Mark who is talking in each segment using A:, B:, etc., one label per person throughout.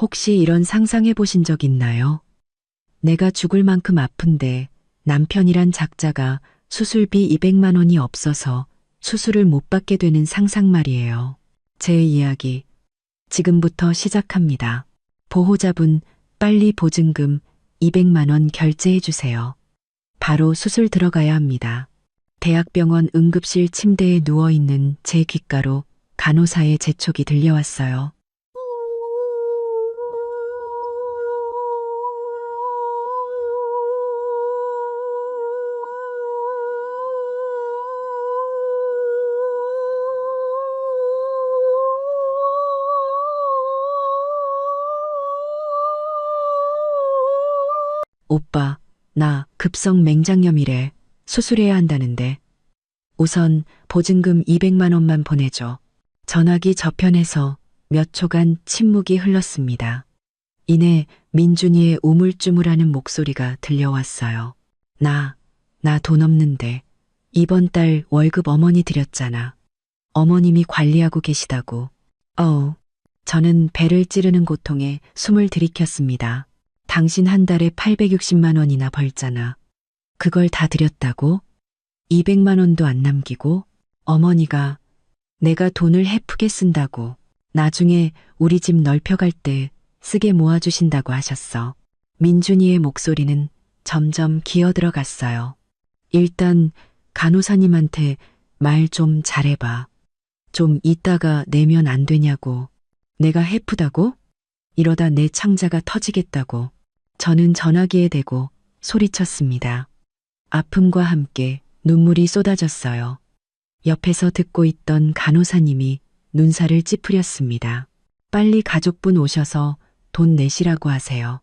A: 혹시 이런 상상해 보신 적 있나요? 내가 죽을 만큼 아픈데 남편이란 작자가 수술비 200만 원이 없어서 수술을 못 받게 되는 상상 말이에요. 제 이야기 지금부터 시작합니다. 보호자분 빨리 보증금 200만 원 결제해 주세요. 바로 수술 들어가야 합니다. 대학병원 응급실 침대에 누워있는 제 귓가로 간호사의 재촉이 들려왔어요. 오빠, 나 급성 맹장염이래. 수술해야 한다는데. 우선 보증금 200만 원만 보내줘. 전화기 저편에서 몇 초간 침묵이 흘렀습니다. 이내 민준이의 우물쭈물하는 목소리가 들려왔어요. 나 돈 없는데 이번 달 월급 어머니 드렸잖아. 어머님이 관리하고 계시다고. 저는 배를 찌르는 고통에 숨을 들이켰습니다. 당신 한 달에 860만 원이나 벌잖아. 그걸 다 드렸다고? 200만 원도 안 남기고? 어머니가 내가 돈을 헤프게 쓴다고 나중에 우리 집 넓혀갈 때 쓰게 모아주신다고 하셨어. 민준이의 목소리는 점점 기어들어갔어요. 일단 간호사님한테 말 좀 잘해봐. 좀 이따가 내면 안 되냐고. 내가 헤프다고? 이러다 내 창자가 터지겠다고. 저는 전화기에 대고 소리쳤습니다. 아픔과 함께 눈물이 쏟아졌어요. 옆에서 듣고 있던 간호사님이 눈살을 찌푸렸습니다. 빨리 가족분 오셔서 돈 내시라고 하세요.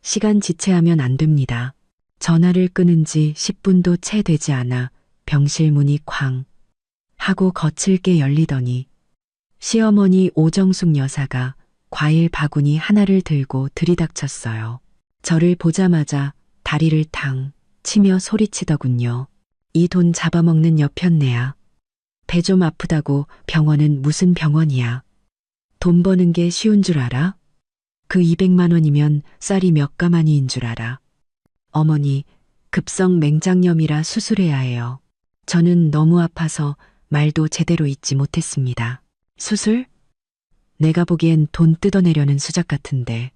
A: 시간 지체하면 안 됩니다. 전화를 끊은 지 10분도 채 되지 않아 병실 문이 쾅 하고 거칠게 열리더니 시어머니 오정숙 여사가 과일 바구니 하나를 들고 들이닥쳤어요. 저를 보자마자 다리를 탕 치며 소리치더군요. 이 돈 잡아먹는 여편네야. 배 좀 아프다고 병원은 무슨 병원이야. 돈 버는 게 쉬운 줄 알아? 그 200만 원이면 쌀이 몇 가마니인 줄 알아. 어머니, 급성 맹장염이라 수술해야 해요. 저는 너무 아파서 말도 제대로 잇지 못했습니다. 수술? 내가 보기엔 돈 뜯어내려는 수작 같은데.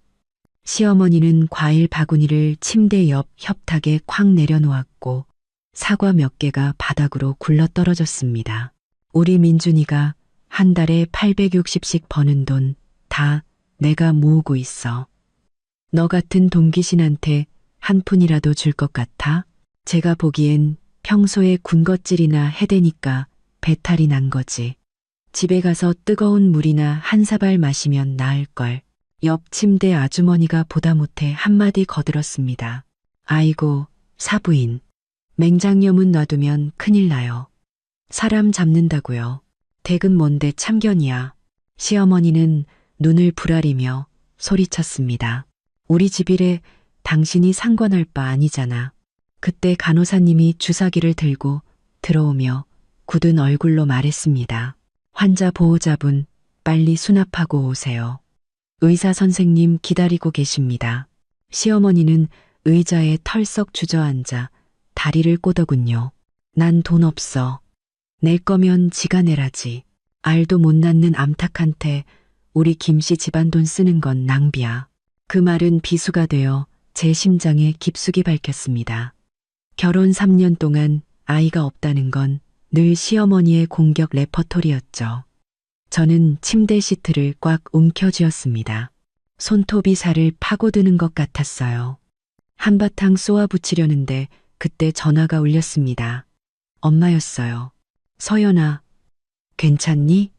A: 시어머니는 과일 바구니를 침대 옆 협탁에 쾅 내려놓았고 사과 몇 개가 바닥으로 굴러떨어졌습니다. 우리 민준이가 한 달에 860씩 버는 돈 다 내가 모으고 있어. 너 같은 동기신한테 한 푼이라도 줄 것 같아? 제가 보기엔 평소에 군것질이나 해대니까 배탈이 난 거지. 집에 가서 뜨거운 물이나 한 사발 마시면 나을걸. 옆 침대 아주머니가 보다 못해 한마디 거들었습니다. 아이고, 사부인. 맹장염은 놔두면 큰일 나요. 사람 잡는다고요. 댁은 뭔데 참견이야. 시어머니는 눈을 부라리며 소리쳤습니다. 우리 집이래 당신이 상관할 바 아니잖아. 그때 간호사님이 주사기를 들고 들어오며 굳은 얼굴로 말했습니다. 환자 보호자분 빨리 수납하고 오세요. 의사 선생님 기다리고 계십니다. 시어머니는 의자에 털썩 주저앉아 다리를 꼬더군요. 난 돈 없어. 낼 거면 지가 내라지. 알도 못 낳는 암탉한테 우리 김씨 집안 돈 쓰는 건 낭비야. 그 말은 비수가 되어 제 심장에 깊숙이 박혔습니다. 결혼 3년 동안 아이가 없다는 건 늘 시어머니의 공격 레퍼토리였죠. 저는 침대 시트를 꽉 움켜쥐었습니다. 손톱이 살을 파고드는 것 같았어요. 한바탕 쏘아붙이려는데 그때 전화가 울렸습니다. 엄마였어요. 서연아, 괜찮니?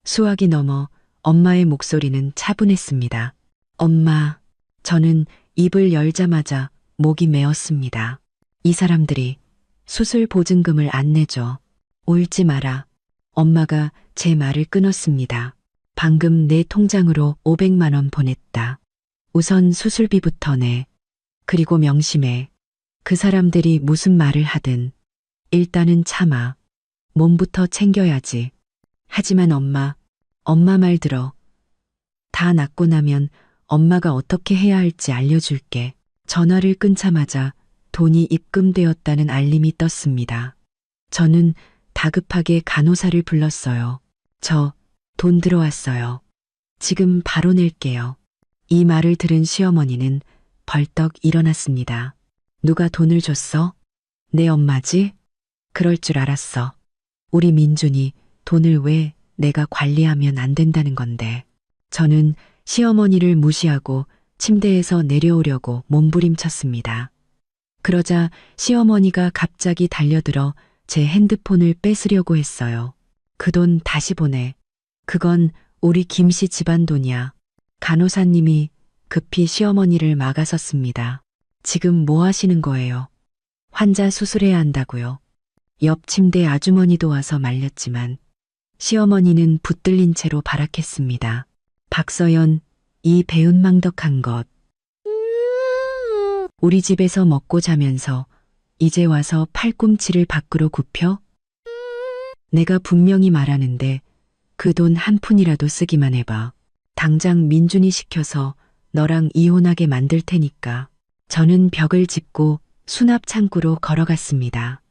A: 수화기 넘어 엄마의 목소리는 차분했습니다. 엄마, 저는 입을 열자마자 목이 메었습니다. 이 사람들이 수술 보증금을 안 내줘. 울지 마라. 엄마가 제 말을 끊었습니다. 방금 내 통장으로 500만 원 보냈다. 우선 수술비부터 내. 그리고 명심해. 그 사람들이 무슨 말을 하든 일단은 참아. 몸부터 챙겨야지. 하지만 엄마 말 들어. 다 낫고 나면 엄마가 어떻게 해야 할지 알려줄게. 전화를 끊자마자 돈이 입금되었다는 알림이 떴습니다. 저는 다급하게 간호사를 불렀어요. 저 돈 들어왔어요. 지금 바로 낼게요. 이 말을 들은 시어머니는 벌떡 일어났습니다. 누가 돈을 줬어? 내 엄마지? 그럴 줄 알았어. 우리 민준이 돈을 왜 내가 관리하면 안 된다는 건데. 저는 시어머니를 무시하고 침대에서 내려오려고 몸부림쳤습니다. 그러자 시어머니가 갑자기 달려들어 제 핸드폰을 뺏으려고 했어요. 그 돈 다시 보내. 그건 우리 김씨 집안 돈이야. 간호사님이 급히 시어머니를 막아섰습니다. 지금 뭐 하시는 거예요? 환자 수술해야 한다고요. 옆 침대 아주머니도 와서 말렸지만 시어머니는 붙들린 채로 발악했습니다. 박서연, 이 배은망덕한 것. 우리 집에서 먹고 자면서 이제 와서 팔꿈치를 밖으로 굽혀? 내가 분명히 말하는데 그 돈 한 푼이라도 쓰기만 해봐. 당장 민준이 시켜서 너랑 이혼하게 만들 테니까. 저는 벽을 짚고 수납 창구로 걸어갔습니다.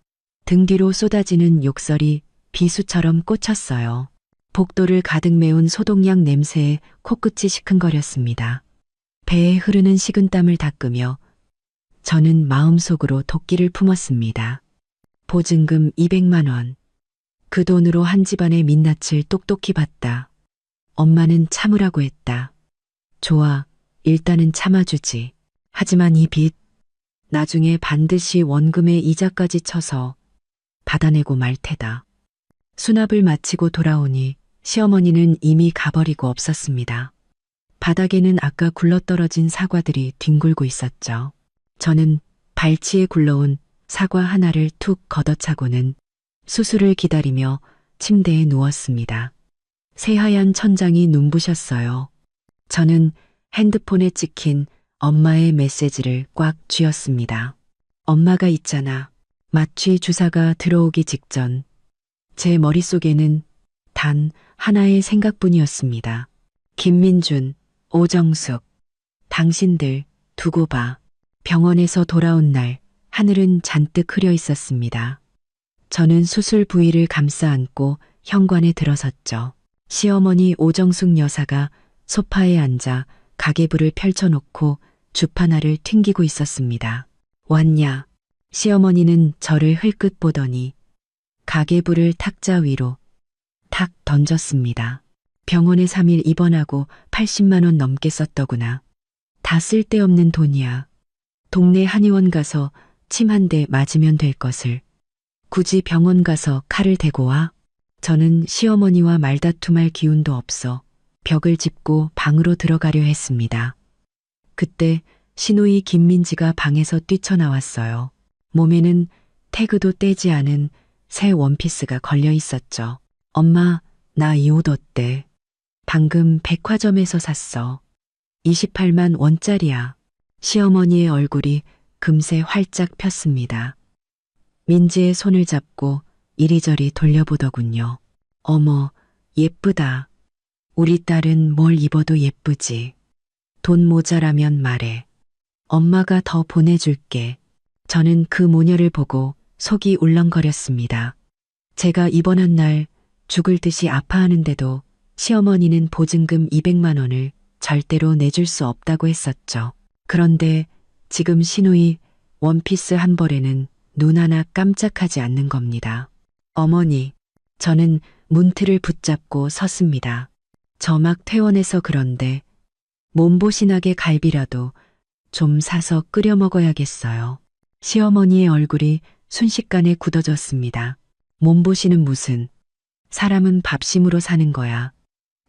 A: 등 뒤로 쏟아지는 욕설이 비수처럼 꽂혔어요. 복도를 가득 메운 소독약 냄새에 코끝이 시큰거렸습니다. 배에 흐르는 식은땀을 닦으며 저는 마음속으로 도끼를 품었습니다. 보증금 200만 원. 그 돈으로 한 집안의 민낯을 똑똑히 봤다. 엄마는 참으라고 했다. 좋아, 일단은 참아주지. 하지만 이 빚, 나중에 반드시 원금의 이자까지 쳐서 받아내고 말 테다. 수납을 마치고 돌아오니 시어머니는 이미 가버리고 없었습니다. 바닥에는 아까 굴러떨어진 사과들이 뒹굴고 있었죠. 저는 발치에 굴러온 사과 하나를 툭 걷어차고는 수술을 기다리며 침대에 누웠습니다. 새하얀 천장이 눈부셨어요. 저는 핸드폰에 찍힌 엄마의 메시지를 꽉 쥐었습니다. 엄마가 있잖아. 마취 주사가 들어오기 직전 제 머릿속에는 단 하나의 생각뿐이었습니다. 김민준, 오정숙, 당신들 두고 봐. 병원에서 돌아온 날 하늘은 잔뜩 흐려 있었습니다. 저는 수술 부위를 감싸 안고 현관에 들어섰죠. 시어머니 오정숙 여사가 소파에 앉아 가계부를 펼쳐놓고 주파나를 튕기고 있었습니다. 왔냐? 시어머니는 저를 흘끗 보더니 가계부를 탁자 위로 탁 던졌습니다. 병원에 3일 입원하고 80만 원 넘게 썼더구나. 다 쓸데없는 돈이야. 동네 한의원 가서 침 한 대 맞으면 될 것을. 굳이 병원 가서 칼을 대고 와? 저는 시어머니와 말다툼할 기운도 없어 벽을 짚고 방으로 들어가려 했습니다. 그때 시누이 김민지가 방에서 뛰쳐나왔어요. 몸에는 태그도 떼지 않은 새 원피스가 걸려 있었죠. 엄마, 나 이 옷 어때? 방금 백화점에서 샀어. 28만 원짜리야. 시어머니의 얼굴이 금세 활짝 폈습니다. 민지의 손을 잡고 이리저리 돌려보더군요. 어머, 예쁘다. 우리 딸은 뭘 입어도 예쁘지. 돈 모자라면 말해. 엄마가 더 보내줄게. 저는 그 모녀를 보고 속이 울렁거렸습니다. 제가 입원한 날 죽을 듯이 아파하는데도 시어머니는 보증금 200만 원을 절대로 내줄 수 없다고 했었죠. 그런데 지금 시누이 원피스 한 벌에는 눈 하나 깜짝하지 않는 겁니다. 어머니, 저는 문틀을 붙잡고 섰습니다. 저 막 퇴원해서 그런데 몸보신하게 갈비라도 좀 사서 끓여 먹어야겠어요. 시어머니의 얼굴이 순식간에 굳어졌습니다. 몸보신은 무슨. 사람은 밥심으로 사는 거야.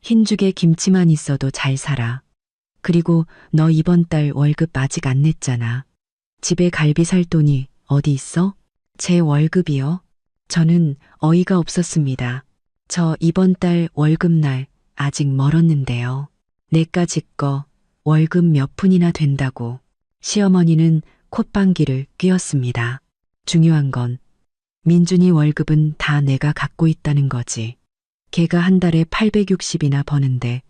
A: 흰죽에 김치만 있어도 잘 살아. 그리고 너 이번 달 월급 아직 안 냈잖아. 집에 갈비 살 돈이 어디 있어? 제 월급이요? 저는 어이가 없었습니다. 저 이번 달 월급날 아직 멀었는데요. 내까지 거 월급 몇 푼이나 된다고. 시어머니는 콧방귀를 뀌었습니다. 중요한 건 민준이 월급은 다 내가 갖고 있다는 거지. 걔가 한 달에 860이나 버는데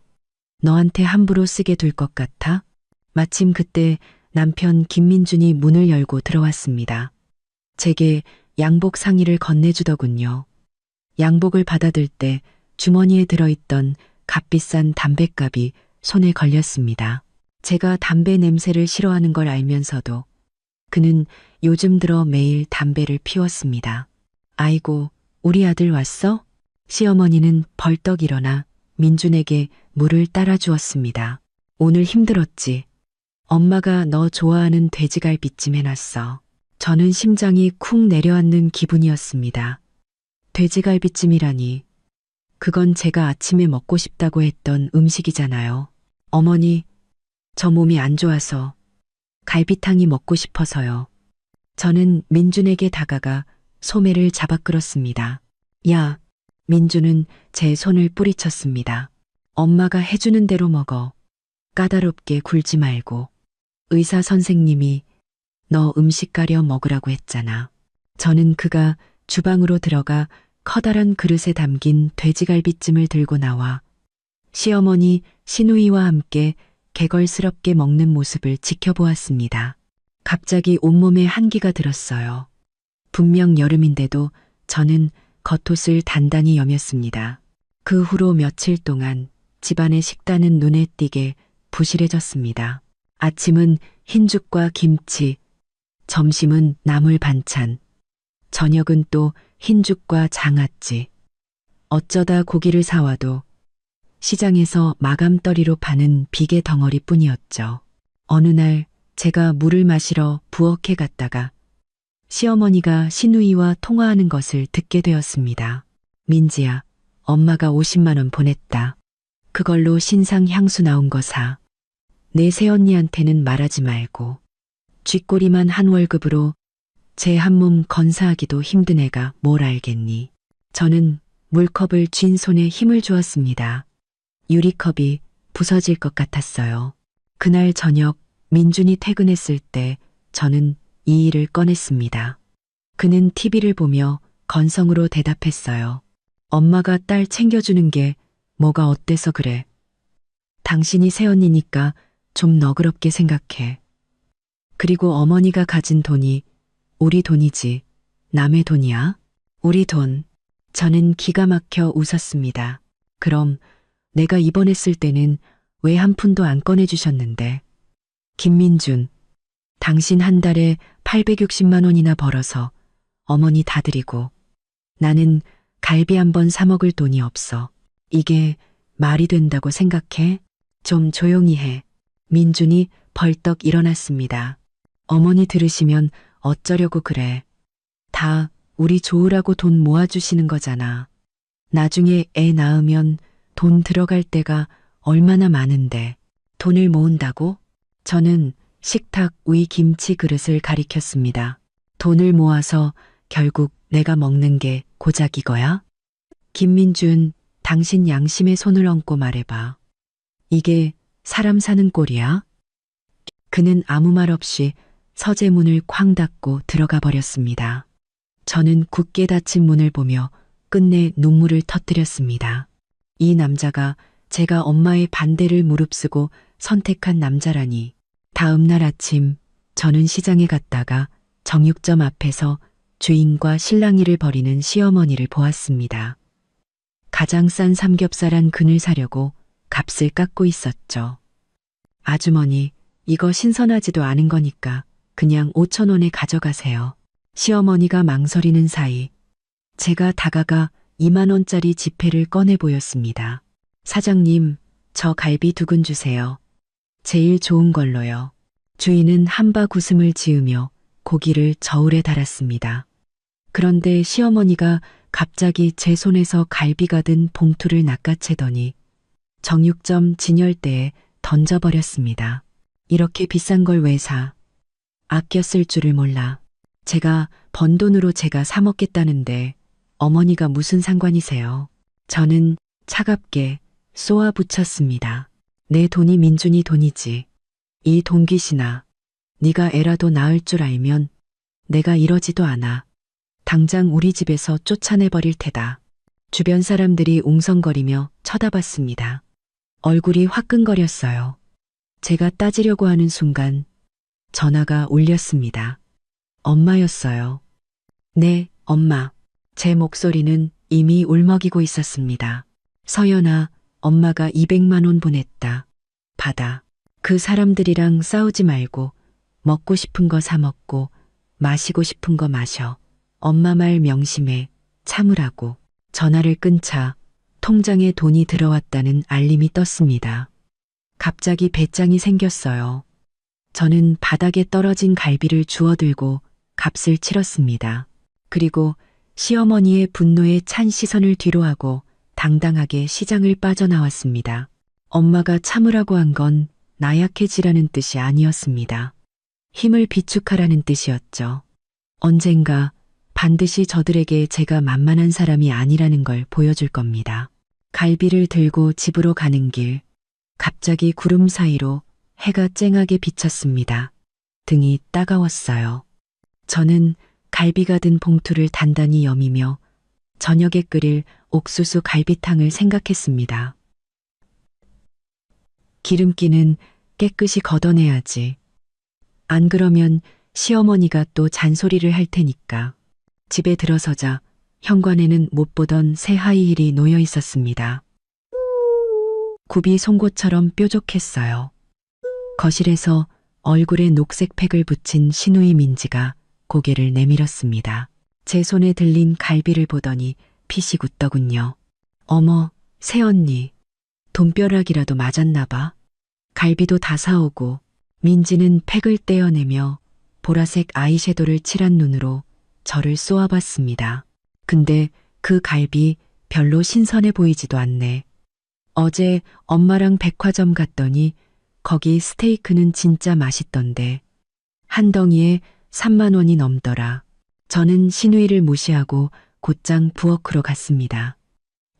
A: 너한테 함부로 쓰게 될 것 같아? 마침 그때 남편 김민준이 문을 열고 들어왔습니다. 제게 양복 상의를 건네주더군요. 양복을 받아들 때 주머니에 들어있던 값비싼 담뱃갑이 손에 걸렸습니다. 제가 담배 냄새를 싫어하는 걸 알면서도 그는 요즘 들어 매일 담배를 피웠습니다. 아이고, 우리 아들 왔어? 시어머니는 벌떡 일어나 민준에게 물을 따라 주었습니다. 오늘 힘들었지? 엄마가 너 좋아하는 돼지갈비찜 해놨어. 저는 심장이 쿵 내려앉는 기분이었습니다. 돼지갈비찜이라니. 그건 제가 아침에 먹고 싶다고 했던 음식이잖아요. 어머니, 저 몸이 안 좋아서 갈비탕이 먹고 싶어서요. 저는 민준에게 다가가 소매를 잡아 끌었습니다. 야, 민준은 제 손을 뿌리쳤습니다. 엄마가 해주는 대로 먹어. 까다롭게 굴지 말고. 의사 선생님이 너 음식 가려 먹으라고 했잖아. 저는 그가 주방으로 들어가 커다란 그릇에 담긴 돼지갈비찜을 들고 나와 시어머니 시누이와 함께 개걸스럽게 먹는 모습을 지켜보았습니다. 갑자기 온몸에 한기가 들었어요. 분명 여름인데도 저는 겉옷을 단단히 여몄습니다. 그 후로 며칠 동안 집안의 식단은 눈에 띄게 부실해졌습니다. 아침은 흰죽과 김치, 점심은 나물 반찬, 저녁은 또 흰죽과 장아찌. 어쩌다 고기를 사와도 시장에서 마감떨이로 파는 비계 덩어리뿐이었죠. 어느 날 제가 물을 마시러 부엌에 갔다가 시어머니가 시누이와 통화하는 것을 듣게 되었습니다. 민지야, 엄마가 50만 원 보냈다. 그걸로 신상 향수 나온 거 사. 내 새언니한테는 말하지 말고. 쥐꼬리만 한 월급으로 제 한 몸 건사하기도 힘든 애가 뭘 알겠니. 저는 물컵을 쥔 손에 힘을 주었습니다. 유리컵이 부서질 것 같았어요. 그날 저녁 민준이 퇴근했을 때 저는 이 일을 꺼냈습니다. 그는 TV를 보며 건성으로 대답했어요. 엄마가 딸 챙겨주는 게 뭐가 어때서 그래. 당신이 새언니니까 좀 너그럽게 생각해. 그리고 어머니가 가진 돈이 우리 돈이지 남의 돈이야? 우리 돈. 저는 기가 막혀 웃었습니다. 그럼 내가 입원했을 때는 왜 한 푼도 안 꺼내주셨는데. 김민준, 당신 한 달에 860만 원이나 벌어서 어머니 다 드리고 나는 갈비 한 번 사 먹을 돈이 없어. 이게 말이 된다고 생각해? 좀 조용히 해. 민준이 벌떡 일어났습니다. 어머니 들으시면 어쩌려고 그래. 다 우리 좋으라고 돈 모아주시는 거잖아. 나중에 애 낳으면 돈 들어갈 때가 얼마나 많은데 돈을 모은다고? 저는 식탁 위 김치 그릇을 가리켰습니다. 돈을 모아서 결국 내가 먹는 게 고작 이거야? 김민준, 당신 양심에 손을 얹고 말해봐. 이게 사람 사는 꼴이야? 그는 아무 말 없이 서재문을 쾅 닫고 들어가 버렸습니다. 저는 굳게 닫힌 문을 보며 끝내 눈물을 터뜨렸습니다. 이 남자가 제가 엄마의 반대를 무릅쓰고 선택한 남자라니. 다음 날 아침 저는 시장에 갔다가 정육점 앞에서 주인과 실랑이를 벌이는 시어머니를 보았습니다. 가장 싼 삼겹살 한 근을 사려고 값을 깎고 있었죠. 아주머니, 이거 신선하지도 않은 거니까 그냥 5천 원에 가져가세요. 시어머니가 망설이는 사이 제가 다가가 2만 원짜리 지폐를 꺼내 보였습니다. 사장님, 저 갈비 2근 주세요. 제일 좋은 걸로요. 주인은 한박 웃음을 지으며 고기를 저울에 달았습니다. 그런데 시어머니가 갑자기 제 손에서 갈비가 든 봉투를 낚아채더니 정육점 진열대에 던져버렸습니다. 이렇게 비싼 걸 왜 사? 아껴 쓸 줄을 몰라. 제가 번 돈으로 제가 사 먹겠다는데 어머니가 무슨 상관이세요? 저는 차갑게 쏘아 붙였습니다. 내 돈이 민준이 돈이지. 이 돈귀신아, 네가 애라도 낳을 줄 알면 내가 이러지도 않아. 당장 우리 집에서 쫓아내버릴 테다. 주변 사람들이 웅성거리며 쳐다봤습니다. 얼굴이 화끈거렸어요. 제가 따지려고 하는 순간 전화가 울렸습니다. 엄마였어요. 네, 엄마. 제 목소리는 이미 울먹이고 있었습니다. 서연아, 엄마가 200만 원 보냈다. 받아. 그 사람들이랑 싸우지 말고 먹고 싶은 거 사 먹고 마시고 싶은 거 마셔. 엄마 말 명심해. 참으라고. 전화를 끊자 통장에 돈이 들어왔다는 알림이 떴습니다. 갑자기 배짱이 생겼어요. 저는 바닥에 떨어진 갈비를 주워들고 값을 치렀습니다. 그리고 시어머니의 분노에 찬 시선을 뒤로하고 당당하게 시장을 빠져나왔습니다. 엄마가 참으라고 한 건 나약해지라는 뜻이 아니었습니다. 힘을 비축하라는 뜻이었죠. 언젠가 반드시 저들에게 제가 만만한 사람이 아니라는 걸 보여줄 겁니다. 갈비를 들고 집으로 가는 길, 갑자기 구름 사이로 해가 쨍하게 비쳤습니다. 등이 따가웠어요. 저는 갈비가 든 봉투를 단단히 여미며 저녁에 끓일 옥수수 갈비탕을 생각했습니다. 기름기는 깨끗이 걷어내야지. 안 그러면 시어머니가 또 잔소리를 할 테니까. 집에 들어서자 현관에는 못 보던 새 하이힐이 놓여 있었습니다. 굽이 송곳처럼 뾰족했어요. 거실에서 얼굴에 녹색 팩을 붙인 시누이 민지가 고개를 내밀었습니다. 제 손에 들린 갈비를 보더니 피식 웃더군요. 어머, 새언니. 돈벼락이라도 맞았나 봐. 갈비도 다 사오고. 민지는 팩을 떼어내며 보라색 아이섀도를 칠한 눈으로 저를 쏘아봤습니다. 근데 그 갈비 별로 신선해 보이지도 않네. 어제 엄마랑 백화점 갔더니 거기 스테이크는 진짜 맛있던데. 한 덩이에 3만 원이 넘더라. 저는 시누이를 무시하고 곧장 부엌으로 갔습니다.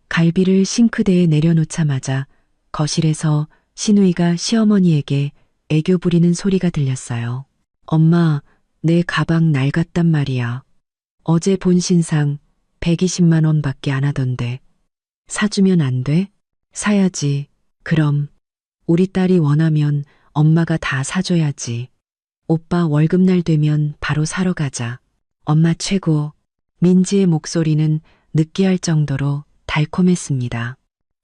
A: 갈비를 싱크대에 내려놓자마자 거실에서 시누이가 시어머니에게 애교 부리는 소리가 들렸어요. 엄마, 내 가방 낡았단 말이야. 어제 본 신상 120만 원밖에 안 하던데. 사주면 안 돼? 사야지. 그럼 우리 딸이 원하면 엄마가 다 사줘야지. 오빠 월급날 되면 바로 사러 가자. 엄마 최고. 민지의 목소리는 느끼할 정도로 달콤했습니다.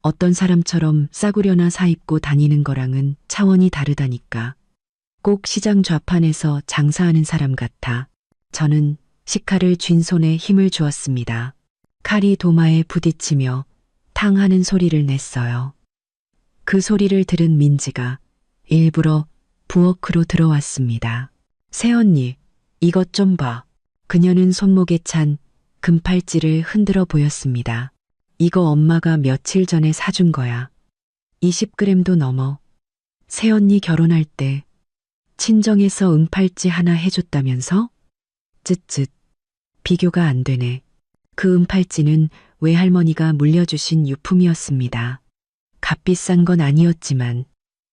A: 어떤 사람처럼 싸구려나 사입고 다니는 거랑은 차원이 다르다니까. 꼭 시장 좌판에서 장사하는 사람 같아. 저는 식칼을 쥔 손에 힘을 주었습니다. 칼이 도마에 부딪히며 탕하는 소리를 냈어요. 그 소리를 들은 민지가 일부러 부엌으로 들어왔습니다. 새언니, 이것 좀 봐. 그녀는 손목에 찬 금팔찌를 흔들어 보였습니다. 이거 엄마가 며칠 전에 사준 거야. 20g도 넘어. 새언니 결혼할 때 친정에서 은팔찌 하나 해줬다면서? 쯧쯧. 비교가 안 되네. 그 은팔찌는 외할머니가 물려주신 유품이었습니다. 값비싼 건 아니었지만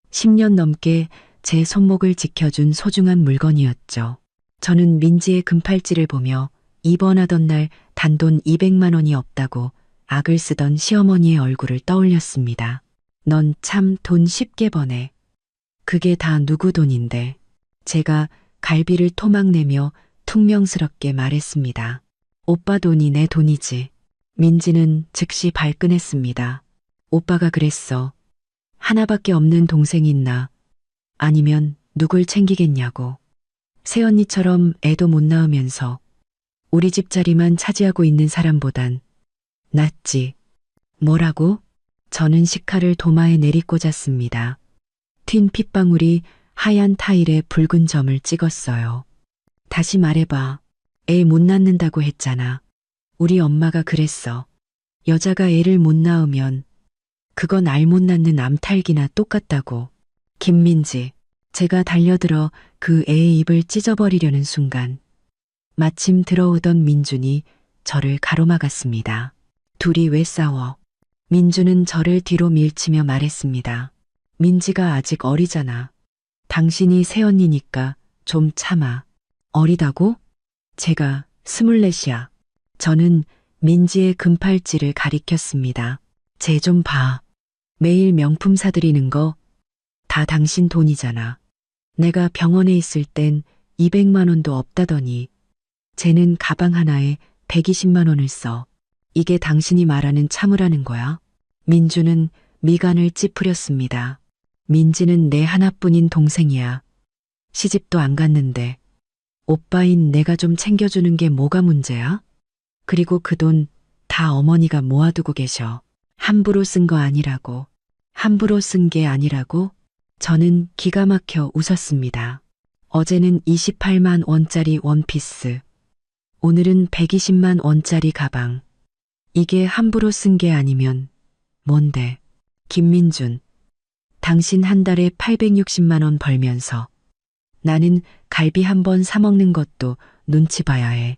A: 10년 넘게 제 손목을 지켜준 소중한 물건이었죠. 저는 민지의 금팔찌를 보며 입원하던 날 단돈 200만 원이 없다고 악을 쓰던 시어머니의 얼굴을 떠올렸습니다. 넌 참 돈 쉽게 버네. 그게 다 누구 돈인데. 제가 갈비를 토막내며 퉁명스럽게 말했습니다. 오빠 돈이 내 돈이지. 민지는 즉시 발끈했습니다. 오빠가 그랬어. 하나밖에 없는 동생 있나? 아니면 누굴 챙기겠냐고. 새언니처럼 애도 못 낳으면서 우리 집 자리만 차지하고 있는 사람보단 낫지. 뭐라고? 저는 식칼을 도마에 내리꽂았습니다. 튄 핏방울이 하얀 타일에 붉은 점을 찍었어요. 다시 말해봐. 애 못 낳는다고 했잖아. 우리 엄마가 그랬어. 여자가 애를 못 낳으면 그건 알 못 낳는 암탈기나 똑같다고. 김민지. 제가 달려들어 그 애의 입을 찢어버리려는 순간 마침 들어오던 민준이 저를 가로막았습니다. 둘이 왜 싸워? 민준은 저를 뒤로 밀치며 말했습니다. 민지가 아직 어리잖아. 당신이 새언니니까 좀 참아. 어리다고? 제가 24이야. 저는 민지의 금팔찌를 가리켰습니다. 쟤 좀 봐. 매일 명품 사들이는 거 다 당신 돈이잖아. 내가 병원에 있을 땐 200만 원도 없다더니 쟤는 가방 하나에 120만 원을 써. 이게 당신이 말하는 참으라는 거야? 민주는 미간을 찌푸렸습니다. 민지는 내 하나뿐인 동생이야. 시집도 안 갔는데 오빠인 내가 좀 챙겨주는 게 뭐가 문제야? 그리고 그 돈 다 어머니가 모아두고 계셔. 함부로 쓴 거 아니라고. 함부로 쓴 게 아니라고? 저는 기가 막혀 웃었습니다. 어제는 28만 원짜리 원피스. 오늘은 120만 원짜리 가방. 이게 함부로 쓴 게 아니면 뭔데? 김민준. 당신 한 달에 860만 원 벌면서 나는 갈비 한 번 사 먹는 것도 눈치 봐야 해.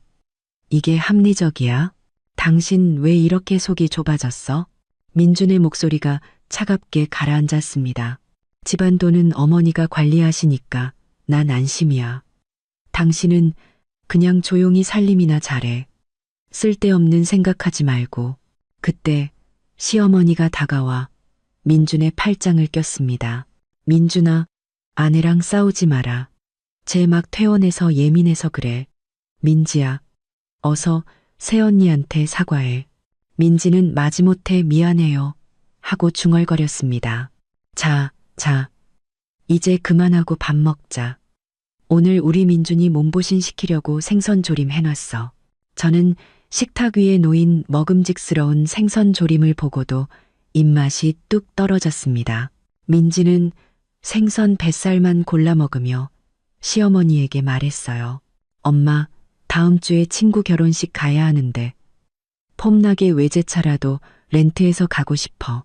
A: 이게 합리적이야? 당신 왜 이렇게 속이 좁아졌어? 민준의 목소리가 차갑게 가라앉았습니다. 집안 돈은 어머니가 관리하시니까 난 안심이야. 당신은 그냥 조용히 살림이나 잘해. 쓸데없는 생각하지 말고. 그때 시어머니가 다가와 민준의 팔짱을 꼈습니다. 민준아, 아내랑 싸우지 마라. 쟤 막 퇴원해서 예민해서 그래. 민지야, 어서 새언니한테 사과해. 민지는 마지못해 미안해요. 하고 중얼거렸습니다. 자, 이제 그만하고 밥 먹자. 오늘 우리 민준이 몸보신 시키려고 생선 조림 해놨어. 저는 식탁 위에 놓인 먹음직스러운 생선 조림을 보고도 입맛이 뚝 떨어졌습니다. 민지는 생선 뱃살만 골라 먹으며 시어머니에게 말했어요. 엄마, 다음 주에 친구 결혼식 가야 하는데 폼나게 외제차라도 렌트해서 가고 싶어.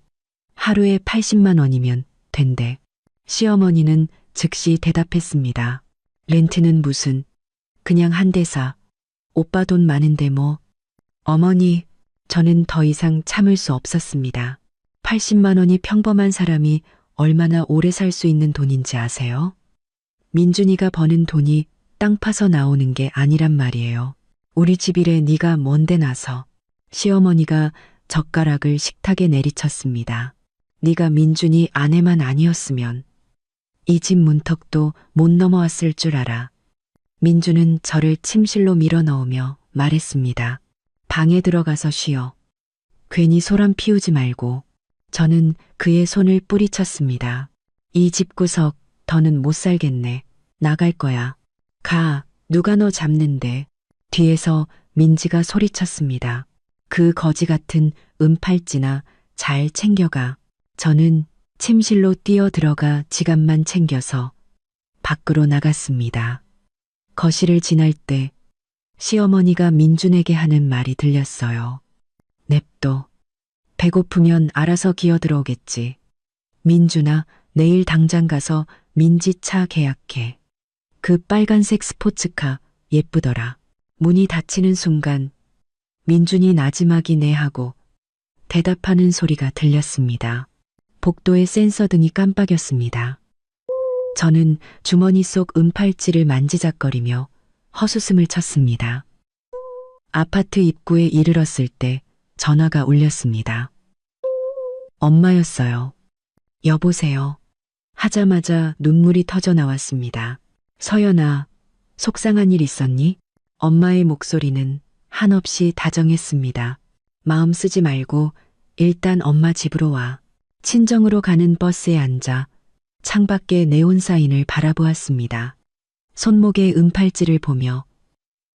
A: 하루에 80만 원이면 된대. 시어머니는 즉시 대답했습니다. 렌트는 무슨, 그냥 한 대 사. 오빠 돈 많은데 뭐. 어머니, 저는 더 이상 참을 수 없었습니다. 80만 원이 평범한 사람이 얼마나 오래 살 수 있는 돈인지 아세요? 민준이가 버는 돈이 땅 파서 나오는 게 아니란 말이에요. 우리 집 일에 네가 뭔데 나서. 시어머니가 젓가락을 식탁에 내리쳤습니다. 네가 민준이 아내만 아니었으면 이 집 문턱도 못 넘어왔을 줄 알아. 민준은 저를 침실로 밀어넣으며 말했습니다. 방에 들어가서 쉬어. 괜히 소란 피우지 말고. 저는 그의 손을 뿌리쳤습니다. 이 집구석 더는 못 살겠네. 나갈 거야. 가, 누가 너 잡는데. 뒤에서 민지가 소리쳤습니다. 그 거지 같은 은팔찌나 잘 챙겨가. 저는 침실로 뛰어 들어가 지갑만 챙겨서 밖으로 나갔습니다. 거실을 지날 때 시어머니가 민준에게 하는 말이 들렸어요. 냅둬. 배고프면 알아서 기어들어오겠지. 민준아, 내일 당장 가서 민지 차 계약해. 그 빨간색 스포츠카 예쁘더라. 문이 닫히는 순간 민준이 나지막이네 하고 대답하는 소리가 들렸습니다. 복도의 센서 등이 깜빡였습니다. 저는 주머니 속 은팔찌를 만지작거리며 헛웃음을 쳤습니다. 아파트 입구에 이르렀을 때 전화가 울렸습니다. 엄마였어요. 여보세요. 하자마자 눈물이 터져 나왔습니다. 서연아, 속상한 일 있었니? 엄마의 목소리는 한없이 다정했습니다. 마음 쓰지 말고 일단 엄마 집으로 와. 친정으로 가는 버스에 앉아 창밖의 네온사인을 바라보았습니다. 손목에 은팔찌를 보며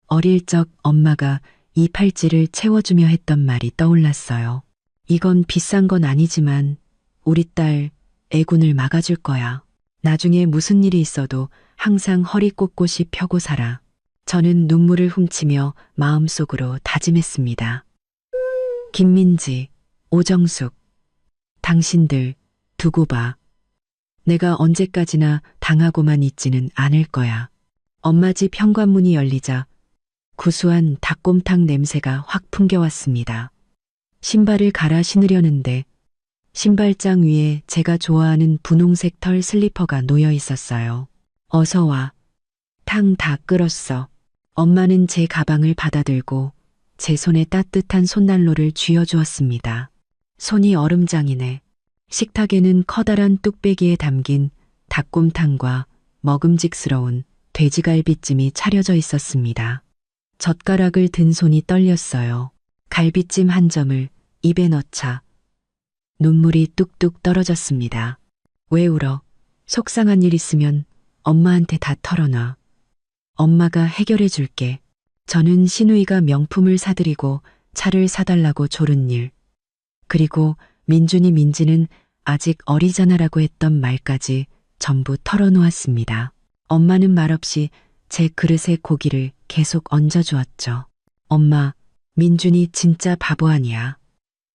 A: 어릴 적 엄마가 이 팔찌를 채워주며 했던 말이 떠올랐어요. 이건 비싼 건 아니지만 우리 딸 애군을 막아줄 거야. 나중에 무슨 일이 있어도 항상 허리 꼿꼿이 펴고 살아. 저는 눈물을 훔치며 마음속으로 다짐했습니다. 김민지, 오정숙, 당신들 두고 봐. 내가 언제까지나 당하고만 있지는 않을 거야. 엄마 집 현관문이 열리자 구수한 닭곰탕 냄새가 확 풍겨왔습니다. 신발을 갈아 신으려는데 신발장 위에 제가 좋아하는 분홍색 털 슬리퍼가 놓여 있었어요. 어서 와. 탕 다 끓었어. 엄마는 제 가방을 받아들고 제 손에 따뜻한 손난로를 쥐어주었습니다. 손이 얼음장이네. 식탁에는 커다란 뚝배기에 담긴 닭곰탕과 먹음직스러운 돼지갈비찜이 차려져 있었습니다. 젓가락을 든 손이 떨렸어요. 갈비찜 한 점을 입에 넣자 눈물이 뚝뚝 떨어졌습니다. 왜 울어? 속상한 일 있으면 엄마한테 다 털어놔. 엄마가 해결해 줄게. 저는 신우이가 명품을 사드리고 차를 사달라고 조른 일. 그리고 민지는 아직 어리잖아라고 했던 말까지 전부 털어놓았습니다. 엄마는 말없이 제 그릇에 고기를 계속 얹어주었죠. 엄마, 민준이 진짜 바보 아니야.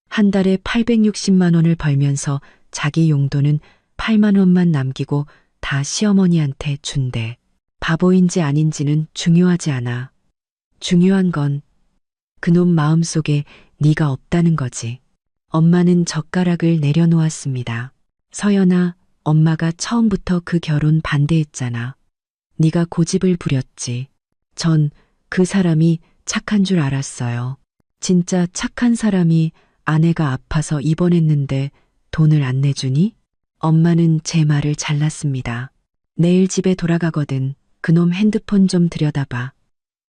A: 한 달에 860만 원을 벌면서 자기 용돈은 8만 원만 남기고 다 시어머니한테 준대. 바보인지 아닌지는 중요하지 않아. 중요한 건 그놈 마음속에 네가 없다는 거지. 엄마는 젓가락을 내려놓았습니다. 서연아, 엄마가 처음부터 그 결혼 반대했잖아. 네가 고집을 부렸지. 전 그 사람이 착한 줄 알았어요. 진짜 착한 사람이 아내가 아파서 입원했는데 돈을 안 내주니? 엄마는 제 말을 잘랐습니다. 내일 집에 돌아가거든. 그놈 핸드폰 좀 들여다봐.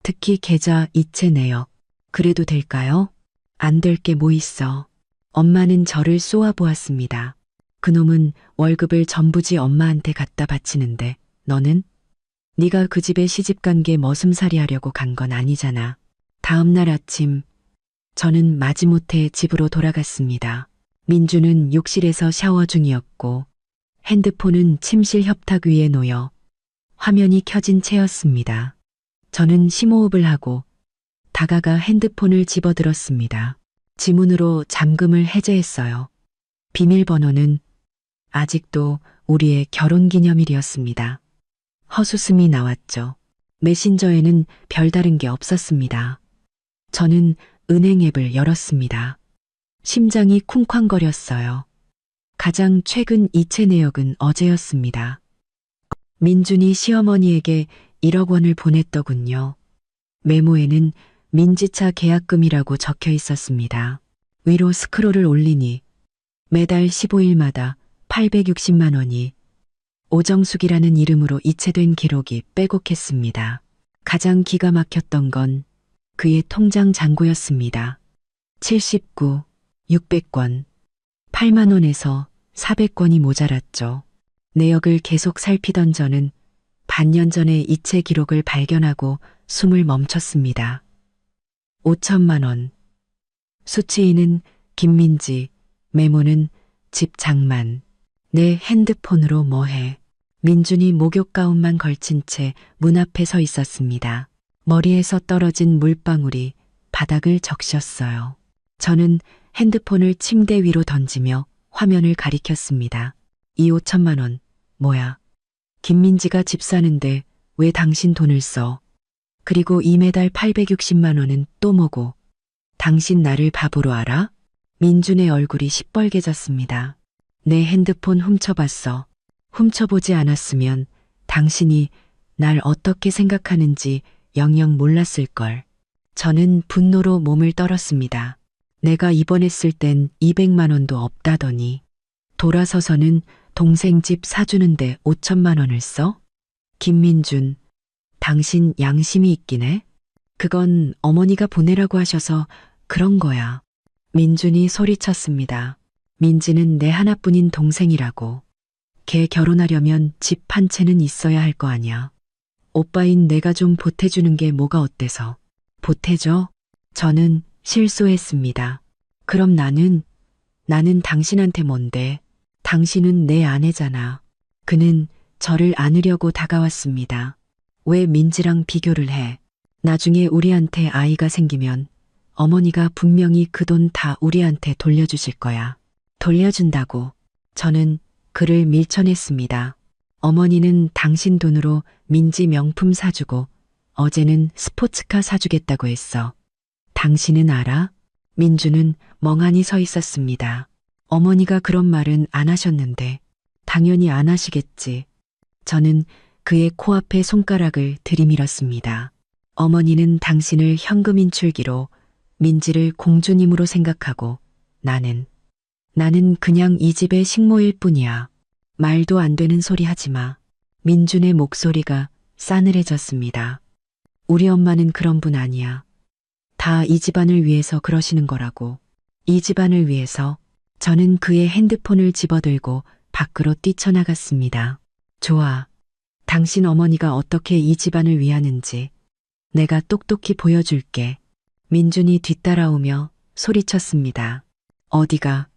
A: 특히 계좌 이체 내역. 그래도 될까요? 안 될 게 뭐 있어. 엄마는 저를 쏘아 보았습니다. 그놈은 월급을 전부지 엄마한테 갖다 바치는데 너는? 네가 그 집에 시집간 게 머슴살이 하려고 간 건 아니잖아. 다음 날 아침 저는 마지못해 집으로 돌아갔습니다. 민주는 욕실에서 샤워 중이었고 핸드폰은 침실 협탁 위에 놓여 화면이 켜진 채였습니다. 저는 심호흡을 하고 다가가 핸드폰을 집어들었습니다. 지문으로 잠금을 해제했어요. 비밀번호는 아직도 우리의 결혼기념일이었습니다. 허수음이 나왔죠. 메신저에는 별다른 게 없었습니다. 저는 은행 앱을 열었습니다. 심장이 쿵쾅거렸어요. 가장 최근 이체 내역은 어제였습니다. 민준이 시어머니에게 1억 원을 보냈더군요. 메모에는 민지차 계약금이라고 적혀 있었습니다. 위로 스크롤을 올리니 매달 15일마다 860만 원이 오정숙이라는 이름으로 이체된 기록이 빼곡했습니다. 가장 기가 막혔던 건 그의 통장 잔고였습니다. 79, 600권, 8만 원에서 400권이 모자랐죠. 내역을 계속 살피던 저는 반년 전에 이체 기록을 발견하고 숨을 멈췄습니다. 5천만 원. 수취인은 김민지, 메모는 집 장만. 내 핸드폰으로 뭐해. 민준이 목욕 가운만 걸친 채 문 앞에 서 있었습니다. 머리에서 떨어진 물방울이 바닥을 적셨어요. 저는 핸드폰을 침대 위로 던지며 화면을 가리켰습니다. 이 5천만 원, 뭐야. 김민지가 집 사는데 왜 당신 돈을 써? 그리고 이 매달 860만 원은 또 뭐고? 당신 나를 바보로 알아? 민준의 얼굴이 시뻘개졌습니다. 내 핸드폰 훔쳐봤어. 훔쳐보지 않았으면 당신이 날 어떻게 생각하는지 영영 몰랐을걸. 저는 분노로 몸을 떨었습니다. 내가 입원했을 땐 200만 원도 없다더니 돌아서서는 동생 집 사주는데 5천만 원을 써? 김민준, 당신 양심이 있긴 해? 그건 어머니가 보내라고 하셔서 그런 거야. 민준이 소리쳤습니다. 민지는 내 하나뿐인 동생이라고. 걔 결혼하려면 집 한 채는 있어야 할 거 아니야. 오빠인 내가 좀 보태주는 게 뭐가 어때서. 보태줘? 저는 실소했습니다. 그럼 나는 당신한테 뭔데? 당신은 내 아내잖아. 그는 저를 안으려고 다가왔습니다. 왜 민지랑 비교를 해? 나중에 우리한테 아이가 생기면 어머니가 분명히 그 돈 다 우리한테 돌려주실 거야. 돌려준다고. 저는 그를 밀쳐냈습니다. 어머니는 당신 돈으로 민지 명품 사주고 어제는 스포츠카 사주겠다고 했어. 당신은 알아? 민주는 멍하니 서 있었습니다. 어머니가 그런 말은 안 하셨는데 당연히 안 하시겠지. 저는 그의 코앞에 손가락을 들이밀었습니다. 어머니는 당신을 현금 인출기로 민지를 공주님으로 생각하고 나는 나는 그냥 이 집의 식모일 뿐이야. 말도 안 되는 소리 하지 마. 민준의 목소리가 싸늘해졌습니다. 우리 엄마는 그런 분 아니야. 다 이 집안을 위해서 그러시는 거라고. 이 집안을 위해서. 저는 그의 핸드폰을 집어들고 밖으로 뛰쳐나갔습니다. 좋아. 당신 어머니가 어떻게 이 집안을 위하는지 내가 똑똑히 보여줄게. 민준이 뒤따라오며 소리쳤습니다. 어디가?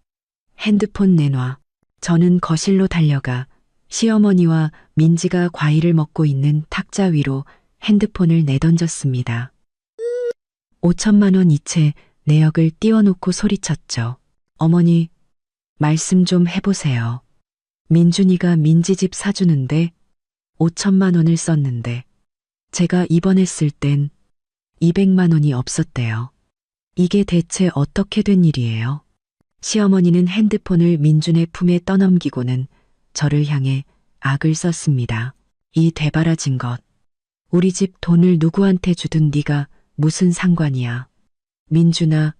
A: 핸드폰 내놔. 저는 거실로 달려가 시어머니와 민지가 과일을 먹고 있는 탁자 위로 핸드폰을 내던졌습니다. 5천만 원 이체 내역을 띄워놓고 소리쳤죠. 어머니, 말씀 좀 해보세요. 민준이가 민지 집 사주는데 5천만 원을 썼는데 제가 입원했을 땐 200만 원이 없었대요. 이게 대체 어떻게 된 일이에요? 시어머니는 핸드폰을 민준의 품에 떠넘기고는 저를 향해 악을 썼습니다. 이 대바라진 것. 우리 집 돈을 누구한테 주든 네가 무슨 상관이야. 민준아,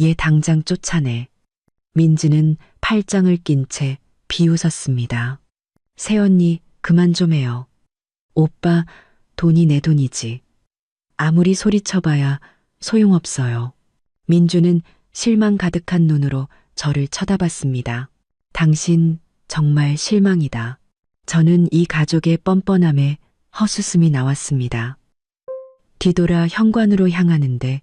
A: 얘 당장 쫓아내. 민지는 팔짱을 낀 채 비웃었습니다. 새언니, 그만 좀 해요. 오빠, 돈이 내 돈이지. 아무리 소리쳐봐야 소용없어요. 민주는 실망 가득한 눈으로 저를 쳐다봤습니다. 당신 정말 실망이다. 저는 이 가족의 뻔뻔함에 헛웃음이 나왔습니다. 뒤돌아 현관으로 향하는데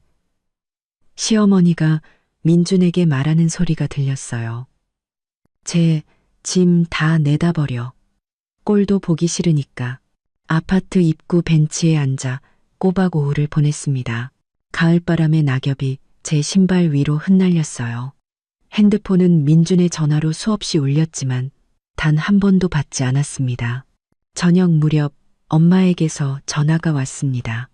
A: 시어머니가 민준에게 말하는 소리가 들렸어요. 제 짐 다 내다 버려. 꼴도 보기 싫으니까. 아파트 입구 벤치에 앉아 꼬박 오후를 보냈습니다. 가을바람의 낙엽이 제 신발 위로 흩날렸어요. 핸드폰은 민준의 전화로 수없이 울렸지만 단 한 번도 받지 않았습니다. 저녁 무렵 엄마에게서 전화가 왔습니다.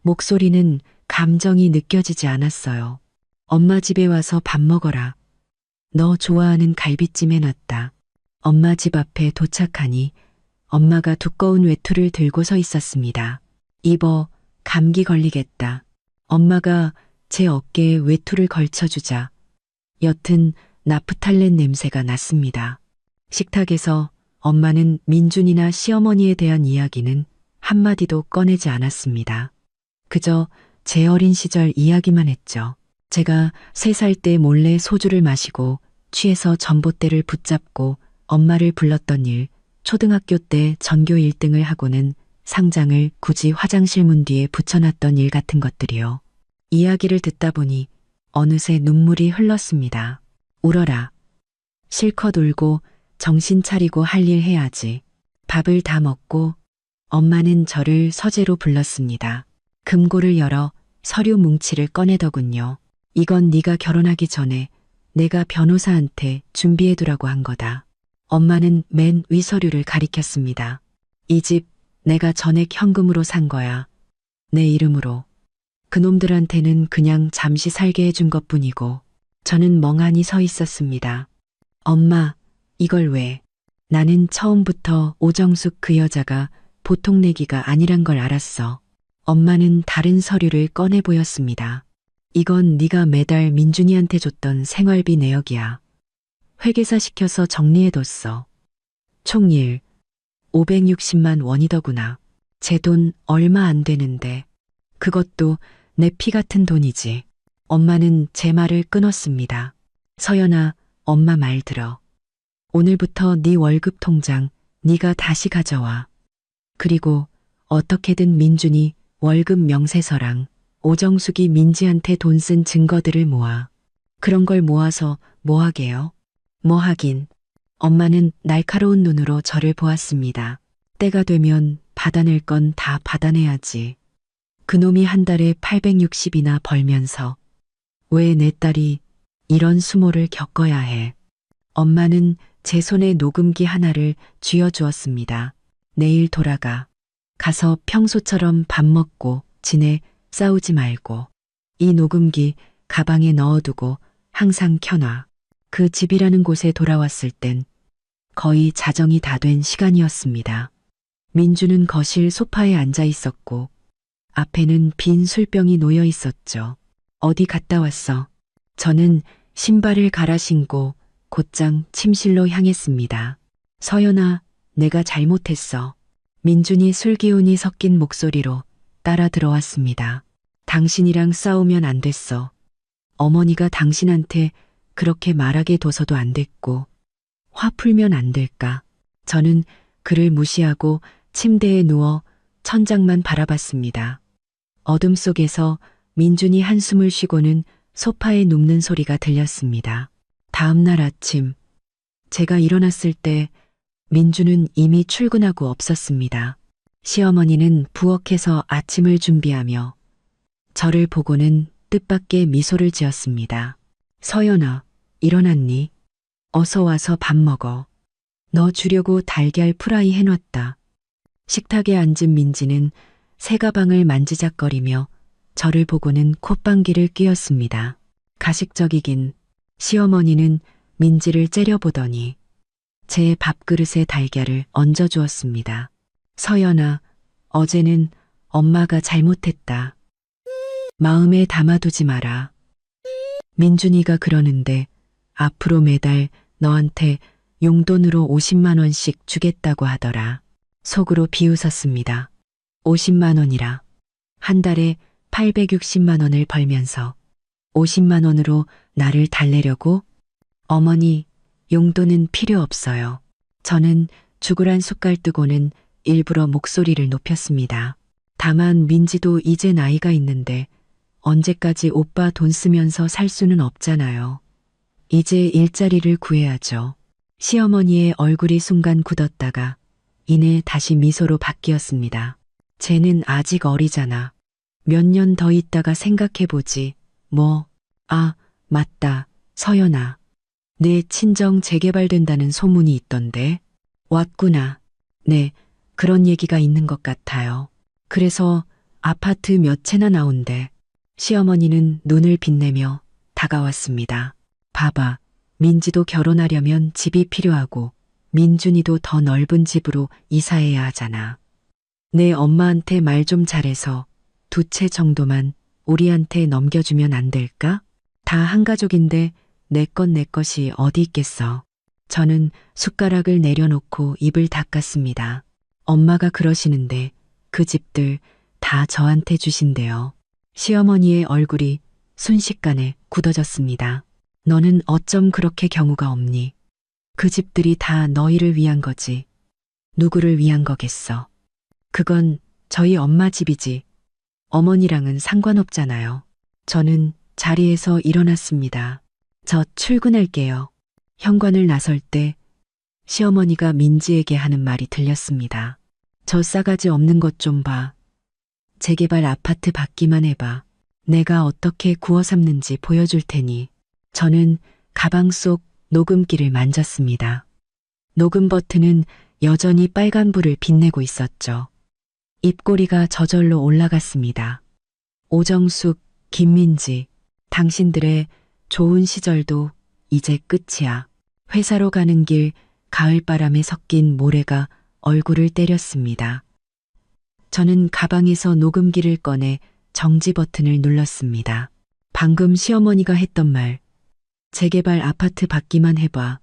A: 목소리는 감정이 느껴지지 않았어요. 엄마 집에 와서 밥 먹어라. 너 좋아하는 갈비찜 해놨다. 엄마 집 앞에 도착하니 엄마가 두꺼운 외투를 들고 서 있었습니다. 입어, 감기 걸리겠다. 엄마가 제 어깨에 외투를 걸쳐주자 옅은 나프탈렌 냄새가 났습니다. 식탁에서 엄마는 민준이나 시어머니에 대한 이야기는 한마디도 꺼내지 않았습니다. 그저 제 어린 시절 이야기만 했죠. 제가 3살 때 몰래 소주를 마시고 취해서 전봇대를 붙잡고 엄마를 불렀던 일, 초등학교 때 전교 1등을 하고는 상장을 굳이 화장실 문 뒤에 붙여놨던 일 같은 것들이요. 이야기를 듣다 보니 어느새 눈물이 흘렀습니다. 울어라. 실컷 울고 정신 차리고 할 일 해야지. 밥을 다 먹고 엄마는 저를 서재로 불렀습니다. 금고를 열어 서류 뭉치를 꺼내더군요. 이건 네가 결혼하기 전에 내가 변호사한테 준비해두라고 한 거다. 엄마는 맨 위 서류를 가리켰습니다. 이 집 내가 전액 현금으로 산 거야. 내 이름으로. 그놈들한테는 그냥 잠시 살게 해준 것뿐이고 저는 멍하니 서 있었습니다. 엄마, 이걸 왜? 나는 처음부터 오정숙 그 여자가 보통 내기가 아니란 걸 알았어. 엄마는 다른 서류를 꺼내 보였습니다. 이건 네가 매달 민준이한테 줬던 생활비 내역이야. 회계사 시켜서 정리해뒀어. 총일 560만 원이더구나. 제 돈 얼마 안 되는데 그것도 내 피 같은 돈이지. 엄마는 제 말을 끊었습니다. 서연아, 엄마 말 들어. 오늘부터 네 월급 통장 네가 다시 가져와. 그리고 어떻게든 민준이 월급 명세서랑 오정숙이 민지한테 돈 쓴 증거들을 모아. 그런 걸 모아서 뭐 하게요? 뭐 하긴. 엄마는 날카로운 눈으로 저를 보았습니다. 때가 되면 받아낼 건 다 받아내야지. 그놈이 한 달에 860이나 벌면서 왜 내 딸이 이런 수모를 겪어야 해. 엄마는 제 손에 녹음기 하나를 쥐어주었습니다. 내일 돌아가. 가서 평소처럼 밥 먹고 지내. 싸우지 말고. 이 녹음기 가방에 넣어두고 항상 켜놔. 그 집이라는 곳에 돌아왔을 땐 거의 자정이 다 된 시간이었습니다. 민주는 거실 소파에 앉아 있었고 앞에는 빈 술병이 놓여 있었죠. 어디 갔다 왔어? 저는 신발을 갈아 신고 곧장 침실로 향했습니다. 서연아, 내가 잘못했어. 민준이 술기운이 섞인 목소리로 따라 들어왔습니다. 당신이랑 싸우면 안 됐어. 어머니가 당신한테 그렇게 말하게 둬서도 안 됐고, 화 풀면 안 될까? 저는 그를 무시하고 침대에 누워 천장만 바라봤습니다. 어둠 속에서 민준이 한숨을 쉬고는 소파에 눕는 소리가 들렸습니다. 다음 날 아침, 제가 일어났을 때 민준은 이미 출근하고 없었습니다. 시어머니는 부엌에서 아침을 준비하며 저를 보고는 뜻밖의 미소를 지었습니다. 서연아, 일어났니? 어서 와서 밥 먹어. 너 주려고 달걀 프라이 해놨다. 식탁에 앉은 민지는 새 가방을 만지작거리며 저를 보고는 콧방귀를 뀌었습니다. 가식적이긴 시어머니는 민지를 째려보더니 제 밥그릇에 달걀을 얹어주었습니다. 서연아, 어제는 엄마가 잘못했다. 마음에 담아두지 마라. 민준이가 그러는데 앞으로 매달 너한테 용돈으로 50만 원씩 주겠다고 하더라. 속으로 비웃었습니다. 50만 원이라. 한 달에 860만 원을 벌면서 50만 원으로 나를 달래려고? 어머니, 용돈은 필요 없어요. 저는 죽을 한 숟갈 뜨고는 일부러 목소리를 높였습니다. 다만 민지도 이제 나이가 있는데 언제까지 오빠 돈 쓰면서 살 수는 없잖아요. 이제 일자리를 구해야죠. 시어머니의 얼굴이 순간 굳었다가 이내 다시 미소로 바뀌었습니다. 쟤는 아직 어리잖아. 몇 년 더 있다가 생각해보지. 뭐, 아, 맞다. 서연아. 내 친정 재개발된다는 소문이 있던데. 왔구나. 네, 그런 얘기가 있는 것 같아요. 그래서 아파트 몇 채나 나온대. 시어머니는 눈을 빛내며 다가왔습니다. 봐봐. 민지도 결혼하려면 집이 필요하고 민준이도 더 넓은 집으로 이사해야 하잖아. 내 엄마한테 말 좀 잘해서 2채 정도만 우리한테 넘겨주면 안 될까? 다 한 가족인데 내 것 내 것이 어디 있겠어. 저는 숟가락을 내려놓고 입을 닦았습니다. 엄마가 그러시는데 그 집들 다 저한테 주신대요. 시어머니의 얼굴이 순식간에 굳어졌습니다. 너는 어쩜 그렇게 경우가 없니? 그 집들이 다 너희를 위한 거지. 누구를 위한 거겠어. 그건 저희 엄마 집이지. 어머니랑은 상관없잖아요. 저는 자리에서 일어났습니다. 저 출근할게요. 현관을 나설 때 시어머니가 민지에게 하는 말이 들렸습니다. 저 싸가지 없는 것 좀 봐. 재개발 아파트 받기만 해봐. 내가 어떻게 구워 삶는지 보여줄 테니. 저는 가방 속 녹음기를 만졌습니다. 녹음 버튼은 여전히 빨간불을 빛내고 있었죠. 입꼬리가 저절로 올라갔습니다. 오정숙, 김민지, 당신들의 좋은 시절도 이제 끝이야. 회사로 가는 길 가을바람에 섞인 모래가 얼굴을 때렸습니다. 저는 가방에서 녹음기를 꺼내 정지 버튼을 눌렀습니다. 방금 시어머니가 했던 말, 재개발 아파트 받기만 해봐.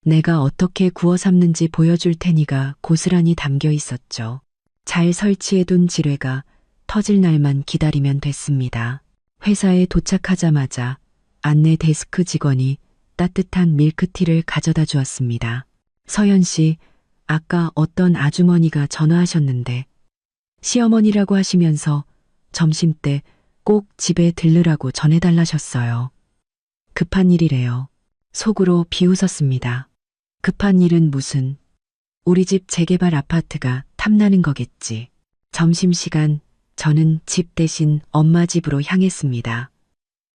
A: 내가 어떻게 구워 삶는지 보여줄 테니가 고스란히 담겨 있었죠. 잘 설치해둔 지뢰가 터질 날만 기다리면 됐습니다. 회사에 도착하자마자 안내 데스크 직원이 따뜻한 밀크티를 가져다 주었습니다. 서연 씨, 아까 어떤 아주머니가 전화하셨는데 시어머니라고 하시면서 점심때 꼭 집에 들르라고 전해달라셨어요. 급한 일이래요. 속으로 비웃었습니다. 급한 일은 무슨, 우리 집 재개발 아파트가 탐나는 거겠지. 점심시간 저는 집 대신 엄마 집으로 향했습니다.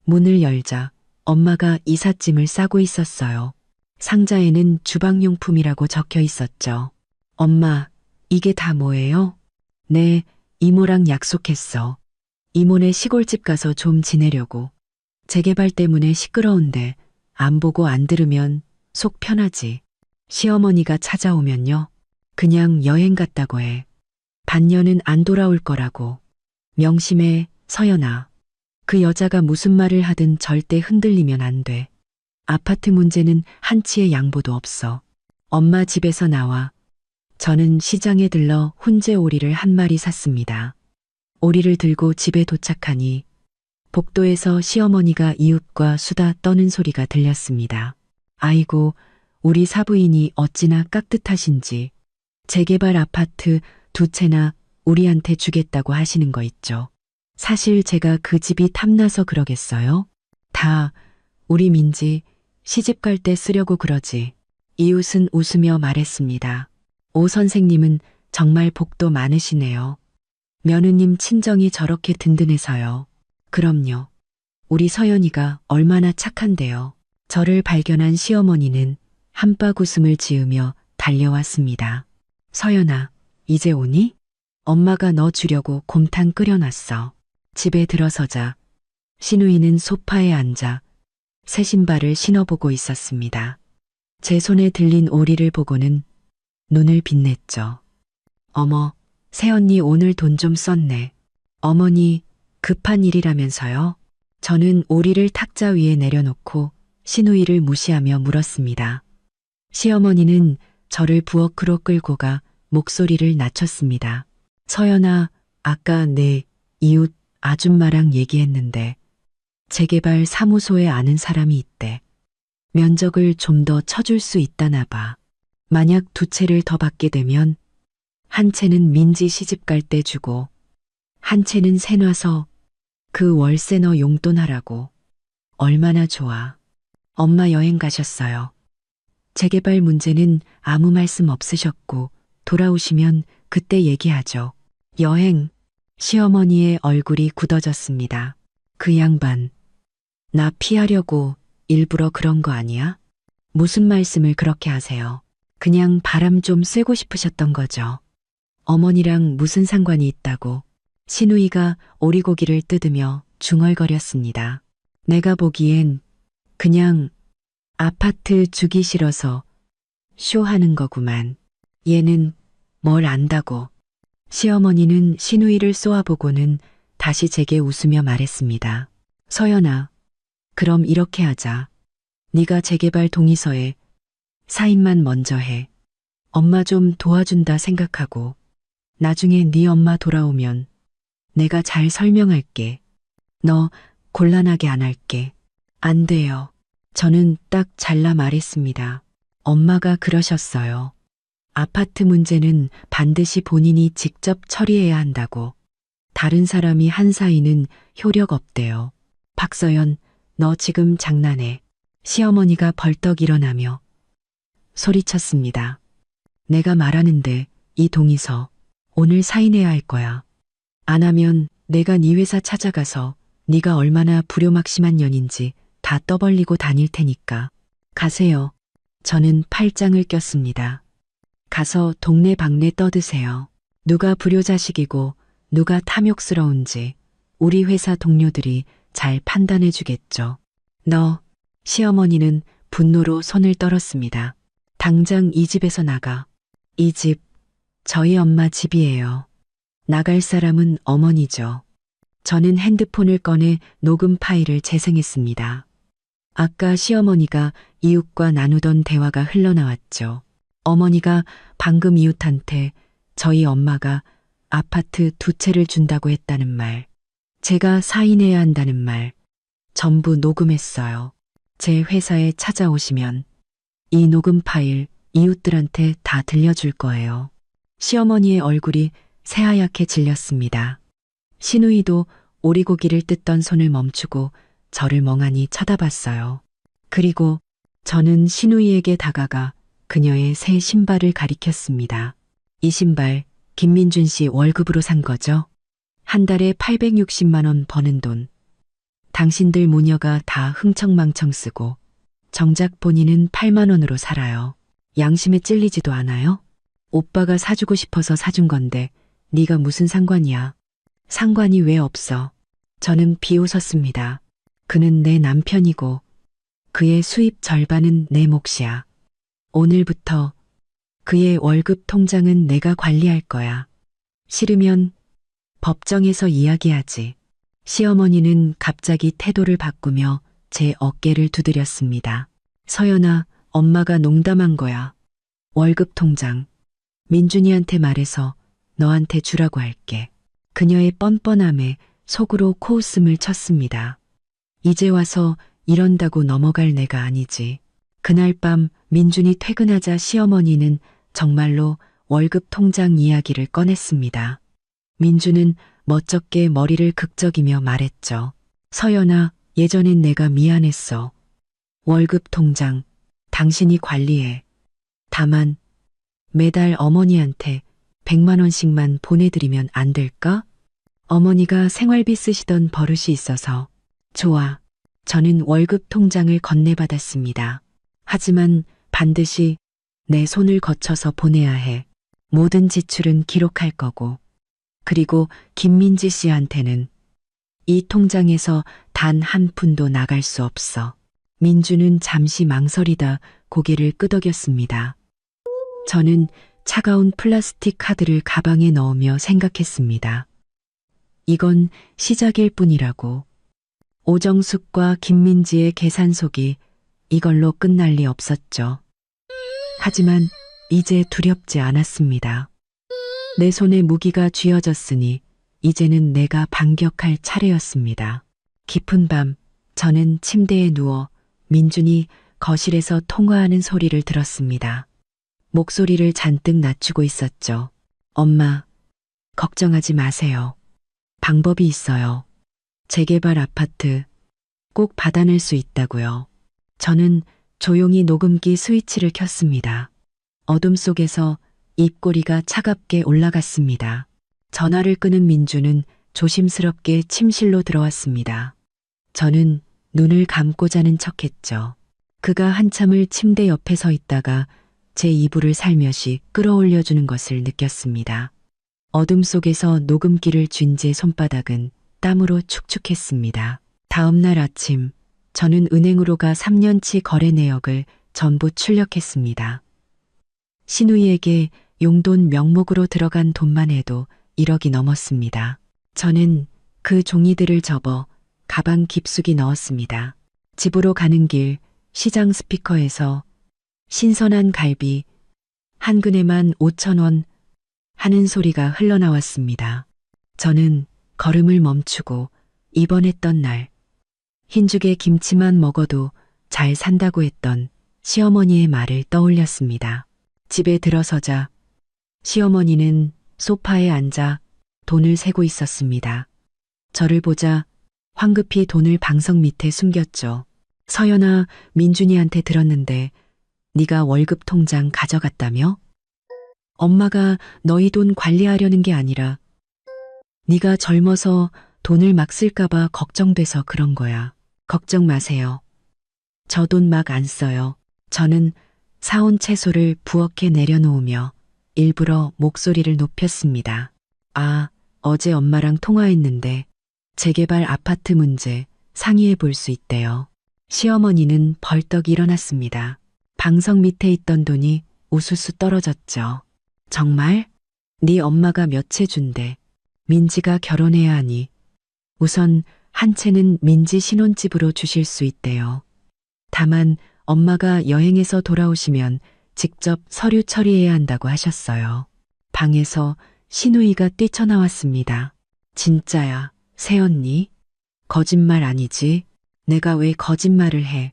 A: 문을 열자 엄마가 이삿짐을 싸고 있었어요. 상자에는 주방용품이라고 적혀 있었죠. 엄마, 이게 다 뭐예요? 네, 이모랑 약속했어. 이모네 시골집 가서 좀 지내려고. 재개발 때문에 시끄러운데 안 보고 안 들으면 속 편하지. 시어머니가 찾아오면요. 그냥 여행 갔다고 해. 반년은 안 돌아올 거라고. 명심해, 서연아. 그 여자가 무슨 말을 하든 절대 흔들리면 안 돼. 아파트 문제는 한치의 양보도 없어. 엄마 집에서 나와 저는 시장에 들러 훈제 오리를 한 마리 샀습니다. 오리를 들고 집에 도착하니 복도에서 시어머니가 이웃과 수다 떠는 소리가 들렸습니다. 아이고, 우리 사부인이 어찌나 깍듯하신지 재개발 아파트 2채나 우리한테 주겠다고 하시는 거 있죠. 사실 제가 그 집이 탐나서 그러겠어요? 다 우리 민지 시집 갈 때 쓰려고 그러지. 이웃은 웃으며 말했습니다. 오 선생님은 정말 복도 많으시네요. 며느님 친정이 저렇게 든든해서요. 그럼요. 우리 서연이가 얼마나 착한데요. 저를 발견한 시어머니는 한박 웃음을 지으며 달려왔습니다. 서연아, 이제 오니? 엄마가 너 주려고 곰탕 끓여놨어. 집에 들어서자 시누이는 소파에 앉아 새 신발을 신어보고 있었습니다. 제 손에 들린 오리를 보고는 눈을 빛냈죠. 어머, 새언니 오늘 돈 좀 썼네. 어머니, 급한 일이라면서요? 저는 오리를 탁자 위에 내려놓고 시누이를 무시하며 물었습니다. 시어머니는 저를 부엌으로 끌고 가 목소리를 낮췄습니다. 서연아, 아까 내 이웃 아줌마랑 얘기했는데 재개발 사무소에 아는 사람이 있대. 면적을 좀 더 쳐줄 수 있다나 봐. 만약 2채를 더 받게 되면 한 채는 민지 시집 갈 때 주고 한 채는 세놔서 그 월세 너 용돈 하라고. 얼마나 좋아. 엄마 여행 가셨어요. 재개발 문제는 아무 말씀 없으셨고 돌아오시면 그때 얘기하죠. 여행. 시어머니의 얼굴이 굳어졌습니다. 그 양반. 나 피하려고 일부러 그런 거 아니야? 무슨 말씀을 그렇게 하세요? 그냥 바람 좀 쐬고 싶으셨던 거죠. 어머니랑 무슨 상관이 있다고. 시누이가 오리고기를 뜯으며 중얼거렸습니다. 내가 보기엔 그냥 아파트 주기 싫어서 쇼하는 거구만. 얘는 뭘 안다고. 시어머니는 시누이를 쏘아보고는 다시 제게 웃으며 말했습니다. 서연아, 그럼 이렇게 하자. 네가 재개발 동의서에 사인만 먼저 해. 엄마 좀 도와준다 생각하고 나중에 네 엄마 돌아오면 내가 잘 설명할게. 너 곤란하게 안 할게. 안 돼요. 저는 딱 잘라 말했습니다. 엄마가 그러셨어요. 아파트 문제는 반드시 본인이 직접 처리해야 한다고. 다른 사람이 한 사이는 효력 없대요. 박서연, 너 지금 장난해. 시어머니가 벌떡 일어나며 소리쳤습니다. 내가 말하는데 이 동의서 오늘 사인해야 할 거야. 안 하면 내가 네 회사 찾아가서 네가 얼마나 불효막심한 년인지 다 떠벌리고 다닐 테니까. 가세요. 저는 팔짱을 꼈습니다. 가서 동네방네 떠드세요. 누가 불효자식이고 누가 탐욕스러운지 우리 회사 동료들이 잘 판단해 주겠죠. 너, 시어머니는 분노로 손을 떨었습니다. 당장 이 집에서 나가. 이 집, 저희 엄마 집이에요. 나갈 사람은 어머니죠. 저는 핸드폰을 꺼내 녹음 파일을 재생했습니다. 아까 시어머니가 이웃과 나누던 대화가 흘러나왔죠. 어머니가 방금 이웃한테 저희 엄마가 아파트 2채를 준다고 했다는 말, 제가 사인해야 한다는 말, 전부 녹음했어요. 제 회사에 찾아오시면 이 녹음 파일 이웃들한테 다 들려줄 거예요. 시어머니의 얼굴이 새하얗게 질렸습니다. 시누이도 오리고기를 뜯던 손을 멈추고 저를 멍하니 쳐다봤어요. 그리고 저는 시누이에게 다가가 그녀의 새 신발을 가리켰습니다. 이 신발 김민준 씨 월급으로 산 거죠? 한 달에 860만 원 버는 돈. 당신들 모녀가 다 흥청망청 쓰고 정작 본인은 8만 원으로 살아요. 양심에 찔리지도 않아요? 오빠가 사주고 싶어서 사준 건데 네가 무슨 상관이야. 상관이 왜 없어. 저는 비웃었습니다. 그는 내 남편이고 그의 수입 절반은 내 몫이야. 오늘부터 그의 월급 통장은 내가 관리할 거야. 싫으면 법정에서 이야기하지. 시어머니는 갑자기 태도를 바꾸며 제 어깨를 두드렸습니다. 서연아, 엄마가 농담한 거야. 월급 통장. 민준이한테 말해서 너한테 주라고 할게. 그녀의 뻔뻔함에 속으로 코웃음을 쳤습니다. 이제 와서 이런다고 넘어갈 내가 아니지. 그날 밤 민준이 퇴근하자 시어머니는 정말로 월급 통장 이야기를 꺼냈습니다. 민준은 멋쩍게 머리를 극적이며 말했죠. 서연아, 예전엔 내가 미안했어. 월급 통장, 당신이 관리해. 다만, 매달 어머니한테 100만 원씩만 보내드리면 안 될까? 어머니가 생활비 쓰시던 버릇이 있어서. 좋아. 저는 월급 통장을 건네받았습니다. 하지만 반드시 내 손을 거쳐서 보내야 해. 모든 지출은 기록할 거고. 그리고 김민지 씨한테는 이 통장에서 단 한 푼도 나갈 수 없어. 민주는 잠시 망설이다 고개를 끄덕였습니다. 저는 차가운 플라스틱 카드를 가방에 넣으며 생각했습니다. 이건 시작일 뿐이라고. 오정숙과 김민지의 계산속이 이걸로 끝날 리 없었죠. 하지만 이제 두렵지 않았습니다. 내 손에 무기가 쥐어졌으니 이제는 내가 반격할 차례였습니다. 깊은 밤 저는 침대에 누워 민준이 거실에서 통화하는 소리를 들었습니다. 목소리를 잔뜩 낮추고 있었죠. 엄마, 걱정하지 마세요. 방법이 있어요. 재개발 아파트 꼭 받아낼 수 있다고요. 저는 조용히 녹음기 스위치를 켰습니다. 어둠 속에서 입꼬리가 차갑게 올라갔습니다. 전화를 끄는 민주는 조심스럽게 침실로 들어왔습니다. 저는 눈을 감고 자는 척했죠. 그가 한참을 침대 옆에 서 있다가 제 이불을 살며시 끌어올려주는 것을 느꼈습니다. 어둠 속에서 녹음기를 쥔 제 손바닥은 땀으로 축축했습니다. 다음 날 아침 저는 은행으로 가 3년치 거래 내역을 전부 출력했습니다. 신우이에게 용돈 명목으로 들어간 돈만 해도 1억이 넘었습니다. 저는 그 종이들을 접어 가방 깊숙이 넣었습니다. 집으로 가는 길 시장 스피커에서 신선한 갈비 한 근에만 5,000원 하는 소리가 흘러나왔습니다. 저는 걸음을 멈추고 입원했던 날 흰죽에 김치만 먹어도 잘 산다고 했던 시어머니의 말을 떠올렸습니다. 집에 들어서자 시어머니는 소파에 앉아 돈을 세고 있었습니다. 저를 보자 황급히 돈을 방석 밑에 숨겼죠. 서연아, 민준이한테 들었는데 네가 월급 통장 가져갔다며? 엄마가 너희 돈 관리하려는 게 아니라 네가 젊어서 돈을 막 쓸까봐 걱정돼서 그런 거야. 걱정 마세요. 저 돈 막 안 써요. 저는 사온 채소를 부엌에 내려놓으며 일부러 목소리를 높였습니다. 아, 어제 엄마랑 통화했는데 재개발 아파트 문제 상의해 볼 수 있대요. 시어머니는 벌떡 일어났습니다. 방석 밑에 있던 돈이 우수수 떨어졌죠. 정말? 네 엄마가 몇 채 준대. 민지가 결혼해야 하니 우선 한 채는 민지 신혼집으로 주실 수 있대요. 다만 엄마가 여행에서 돌아오시면 직접 서류 처리해야 한다고 하셨어요. 방에서 신우이가 뛰쳐나왔습니다. 진짜야, 새언니? 거짓말 아니지? 내가 왜 거짓말을 해?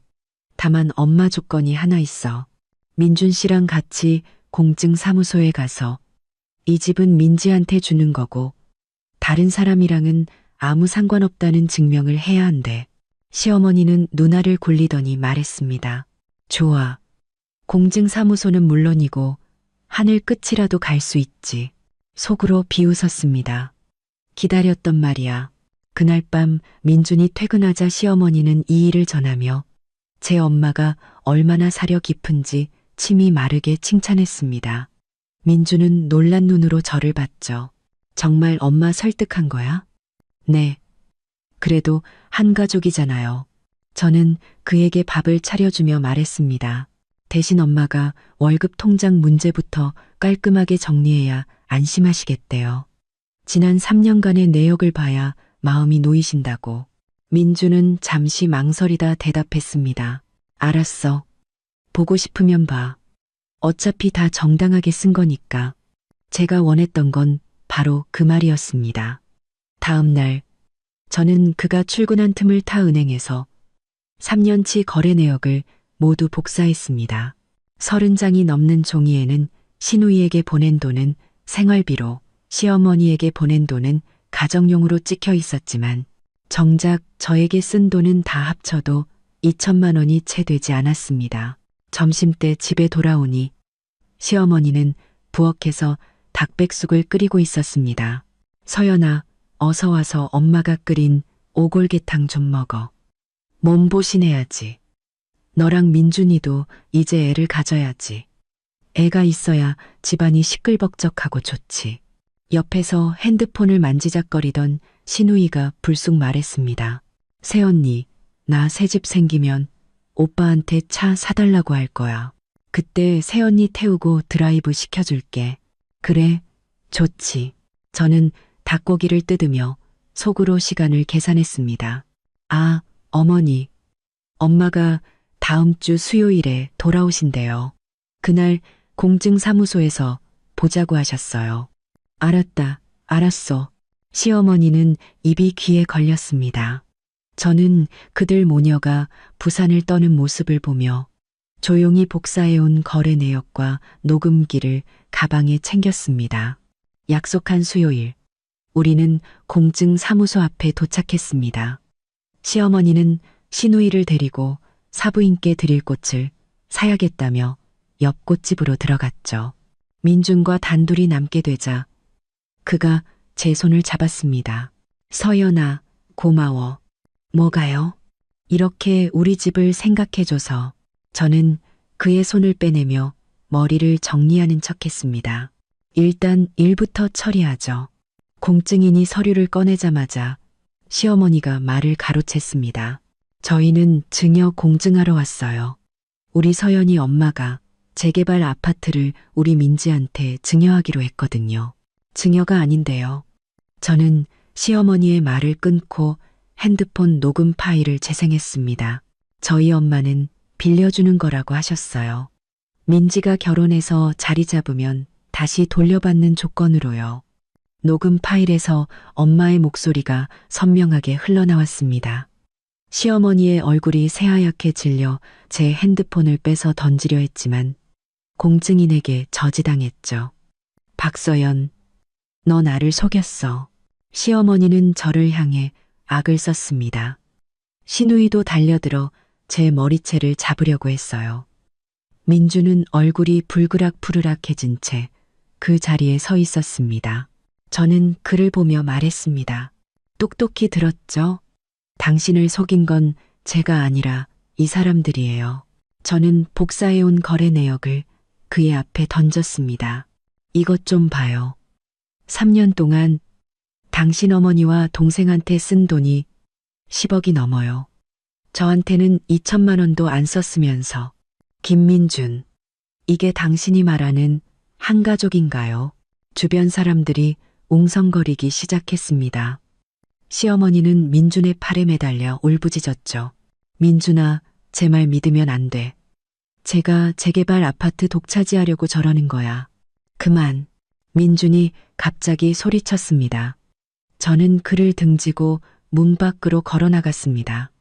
A: 다만 엄마 조건이 하나 있어. 민준 씨랑 같이 공증사무소에 가서 이 집은 민지한테 주는 거고 다른 사람이랑은 아무 상관없다는 증명을 해야 한대. 시어머니는 눈알을 굴리더니 말했습니다. 좋아. 공증사무소는 물론이고 하늘 끝이라도 갈 수 있지. 속으로 비웃었습니다. 기다렸던 말이야. 그날 밤 민준이 퇴근하자 시어머니는 이 일을 전하며 제 엄마가 얼마나 사려 깊은지 침이 마르게 칭찬했습니다. 민준은 놀란 눈으로 저를 봤죠. 정말 엄마 설득한 거야? 네. 그래도 한 가족이잖아요. 저는 그에게 밥을 차려주며 말했습니다. 대신 엄마가 월급 통장 문제부터 깔끔하게 정리해야 안심하시겠대요. 지난 3년간의 내역을 봐야 마음이 놓이신다고. 민주는 잠시 망설이다 대답했습니다. 알았어. 보고 싶으면 봐. 어차피 다 정당하게 쓴 거니까. 제가 원했던 건 바로 그 말이었습니다. 다음 날, 저는 그가 출근한 틈을 타 은행에서 3년치 거래 내역을 모두 복사했습니다. 30장이 넘는 종이에는 신우이에게 보낸 돈은 생활비로, 시어머니에게 보낸 돈은 가정용으로 찍혀 있었지만 정작 저에게 쓴 돈은 다 합쳐도 2천만 원이 채 되지 않았습니다. 점심때 집에 돌아오니 시어머니는 부엌에서 닭백숙을 끓이고 있었습니다. 서연아, 어서 와서 엄마가 끓인 오골계탕 좀 먹어. 몸보신해야지. 너랑 민준이도 이제 애를 가져야지. 애가 있어야 집안이 시끌벅적하고 좋지. 옆에서 핸드폰을 만지작거리던 신우이가 불쑥 말했습니다. 새언니, 나 새집 생기면 오빠한테 차 사달라고 할 거야. 그때 새언니 태우고 드라이브 시켜줄게. 그래, 좋지. 저는 닭고기를 뜯으며 속으로 시간을 계산했습니다. 아, 어머니. 엄마가 다음 주 수요일에 돌아오신대요. 그날 공증사무소에서 보자고 하셨어요. 알았다, 알았어. 시어머니는 입이 귀에 걸렸습니다. 저는 그들 모녀가 부산을 떠는 모습을 보며 조용히 복사해온 거래 내역과 녹음기를 가방에 챙겼습니다. 약속한 수요일, 우리는 공증사무소 앞에 도착했습니다. 시어머니는 신우이를 데리고 사부인께 드릴 꽃을 사야겠다며 옆 꽃집으로 들어갔죠. 민준과 단둘이 남게 되자 그가 제 손을 잡았습니다. 서연아, 고마워. 뭐가요? 이렇게 우리 집을 생각해줘서. 저는 그의 손을 빼내며 머리를 정리하는 척했습니다. 일단 일부터 처리하죠. 공증인이 서류를 꺼내자마자 시어머니가 말을 가로챘습니다. 저희는 증여 공증하러 왔어요. 우리 서연이 엄마가 재개발 아파트를 우리 민지한테 증여하기로 했거든요. 증여가 아닌데요. 저는 시어머니의 말을 끊고 핸드폰 녹음 파일을 재생했습니다. 저희 엄마는 빌려주는 거라고 하셨어요. 민지가 결혼해서 자리 잡으면 다시 돌려받는 조건으로요. 녹음 파일에서 엄마의 목소리가 선명하게 흘러나왔습니다. 시어머니의 얼굴이 새하얗게 질려 제 핸드폰을 빼서 던지려 했지만 공증인에게 저지당했죠. 박서연, 너 나를 속였어. 시어머니는 저를 향해 악을 썼습니다. 신우이도 달려들어 제 머리채를 잡으려고 했어요. 민주는 얼굴이 불그락푸르락해진 채 그 자리에 서 있었습니다. 저는 그를 보며 말했습니다. 똑똑히 들었죠? 당신을 속인 건 제가 아니라 이 사람들이에요. 저는 복사해온 거래 내역을 그의 앞에 던졌습니다. 이것 좀 봐요. 3년 동안 당신 어머니와 동생한테 쓴 돈이 10억이 넘어요. 저한테는 2천만 원도 안 썼으면서. 김민준, 이게 당신이 말하는 한가족인가요? 주변 사람들이 웅성거리기 시작했습니다. 시어머니는 민준의 팔에 매달려 울부짖었죠. 민준아, 제 말 믿으면 안 돼. 제가 재개발 아파트 독차지하려고 저러는 거야. 그만. 민준이 갑자기 소리쳤습니다. 저는 그를 등지고 문 밖으로 걸어나갔습니다.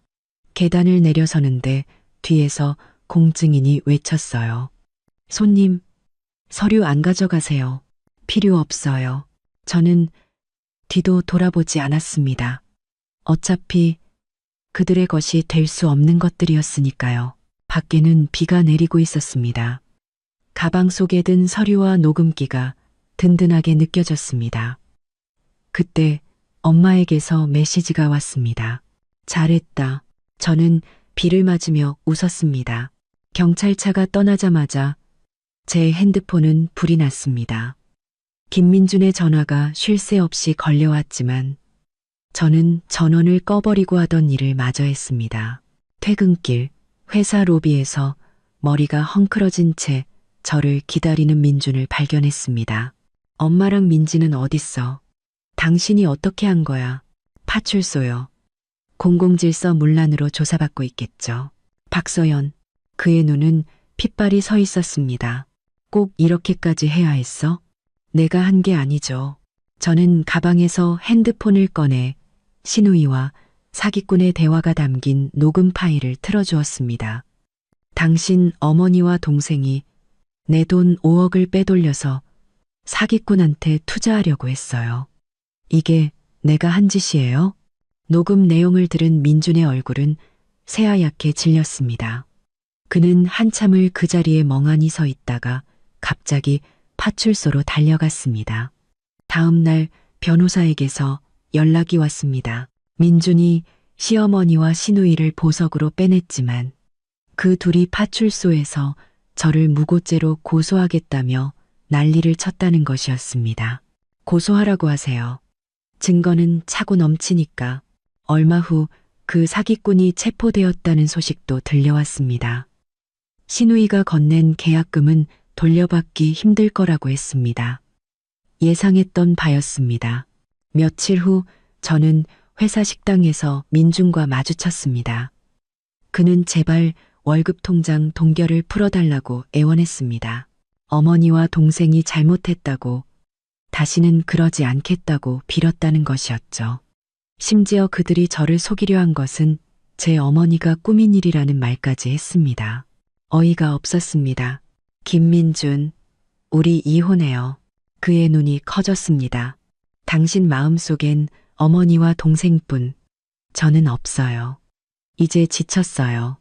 A: 계단을 내려서는데 뒤에서 공증인이 외쳤어요. 손님, 서류 안 가져가세요. 필요 없어요. 저는 뒤도 돌아보지 않았습니다. 어차피 그들의 것이 될 수 없는 것들이었으니까요. 밖에는 비가 내리고 있었습니다. 가방 속에 든 서류와 녹음기가 든든하게 느껴졌습니다. 그때 엄마에게서 메시지가 왔습니다. 잘했다. 저는 비를 맞으며 웃었습니다. 경찰차가 떠나자마자 제 핸드폰은 불이 났습니다. 김민준의 전화가 쉴 새 없이 걸려왔지만 저는 전원을 꺼버리고 하던 일을 마저 했습니다. 퇴근길 회사 로비에서 머리가 헝클어진 채 저를 기다리는 민준을 발견했습니다. 엄마랑 민지는 어딨어? 당신이 어떻게 한 거야? 파출소요. 공공질서 문란으로 조사받고 있겠죠. 박서연, 그의 눈은 핏발이 서 있었습니다. 꼭 이렇게까지 해야 했어? 내가 한 게 아니죠. 저는 가방에서 핸드폰을 꺼내 신우이와 사기꾼의 대화가 담긴 녹음 파일을 틀어주었습니다. 당신 어머니와 동생이 내 돈 5억을 빼돌려서 사기꾼한테 투자하려고 했어요. 이게 내가 한 짓이에요? 녹음 내용을 들은 민준의 얼굴은 새하얗게 질렸습니다. 그는 한참을 그 자리에 멍하니 서 있다가 갑자기 파출소로 달려갔습니다. 다음 날 변호사에게서 연락이 왔습니다. 민준이 시어머니와 시누이를 보석으로 빼냈지만 그 둘이 파출소에서 저를 무고죄로 고소하겠다며 난리를 쳤다는 것이었습니다. 고소하라고 하세요. 증거는 차고 넘치니까. 얼마 후 그 사기꾼이 체포되었다는 소식도 들려왔습니다. 시누이가 건넨 계약금은 돌려받기 힘들 거라고 했습니다. 예상했던 바였습니다. 며칠 후 저는 회사 식당에서 민준과 마주쳤습니다. 그는 제발 월급 통장 동결을 풀어달라고 애원했습니다. 어머니와 동생이 잘못했다고, 다시는 그러지 않겠다고 빌었다는 것이었죠. 심지어 그들이 저를 속이려 한 것은 제 어머니가 꾸민 일이라는 말까지 했습니다. 어이가 없었습니다. 김민준, 우리 이혼해요. 그의 눈이 커졌습니다. 당신 마음속엔 어머니와 동생뿐, 저는 없어요. 이제 지쳤어요.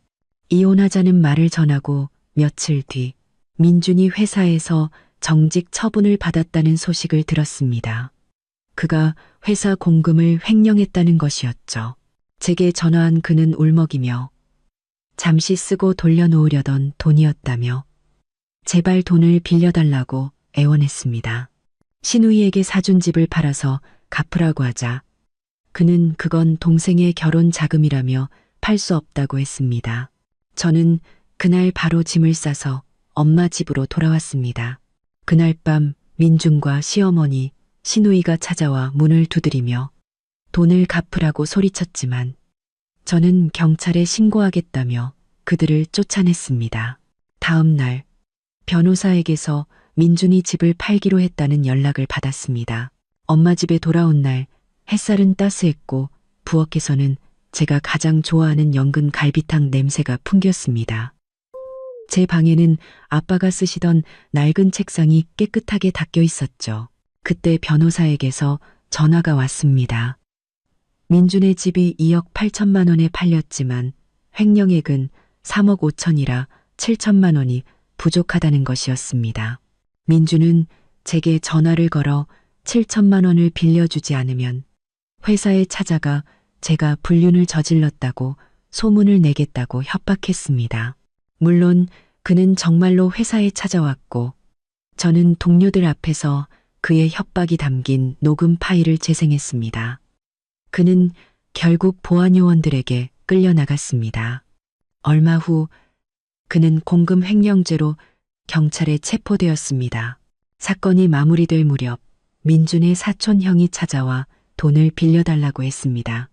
A: 이혼하자는 말을 전하고 며칠 뒤 민준이 회사에서 정직 처분을 받았다는 소식을 들었습니다. 그가 회사 공금을 횡령했다는 것이었죠. 제게 전화한 그는 울먹이며 잠시 쓰고 돌려놓으려던 돈이었다며 제발 돈을 빌려달라고 애원했습니다. 시누이에게 사준 집을 팔아서 갚으라고 하자 그는 그건 동생의 결혼 자금이라며 팔 수 없다고 했습니다. 저는 그날 바로 짐을 싸서 엄마 집으로 돌아왔습니다. 그날 밤 민준과 시어머니, 시누이가 찾아와 문을 두드리며 돈을 갚으라고 소리쳤지만 저는 경찰에 신고하겠다며 그들을 쫓아냈습니다. 다음 날 변호사에게서 민준이 집을 팔기로 했다는 연락을 받았습니다. 엄마 집에 돌아온 날 햇살은 따스했고 부엌에서는 제가 가장 좋아하는 연근 갈비탕 냄새가 풍겼습니다. 제 방에는 아빠가 쓰시던 낡은 책상이 깨끗하게 닦여 있었죠. 그때 변호사에게서 전화가 왔습니다. 민준의 집이 2억 8천만 원에 팔렸지만 횡령액은 3억 5천이라 7천만 원이 부족하다는 것이었습니다. 민준은 제게 전화를 걸어 7천만 원을 빌려주지 않으면 회사에 찾아가 제가 불륜을 저질렀다고 소문을 내겠다고 협박했습니다. 물론 그는 정말로 회사에 찾아왔고 저는 동료들 앞에서 그의 협박이 담긴 녹음 파일을 재생했습니다. 그는 결국 보안요원들에게 끌려나갔습니다. 얼마 후 그는 공금 횡령죄로 경찰에 체포되었습니다. 사건이 마무리될 무렵 민준의 사촌 형이 찾아와 돈을 빌려달라고 했습니다.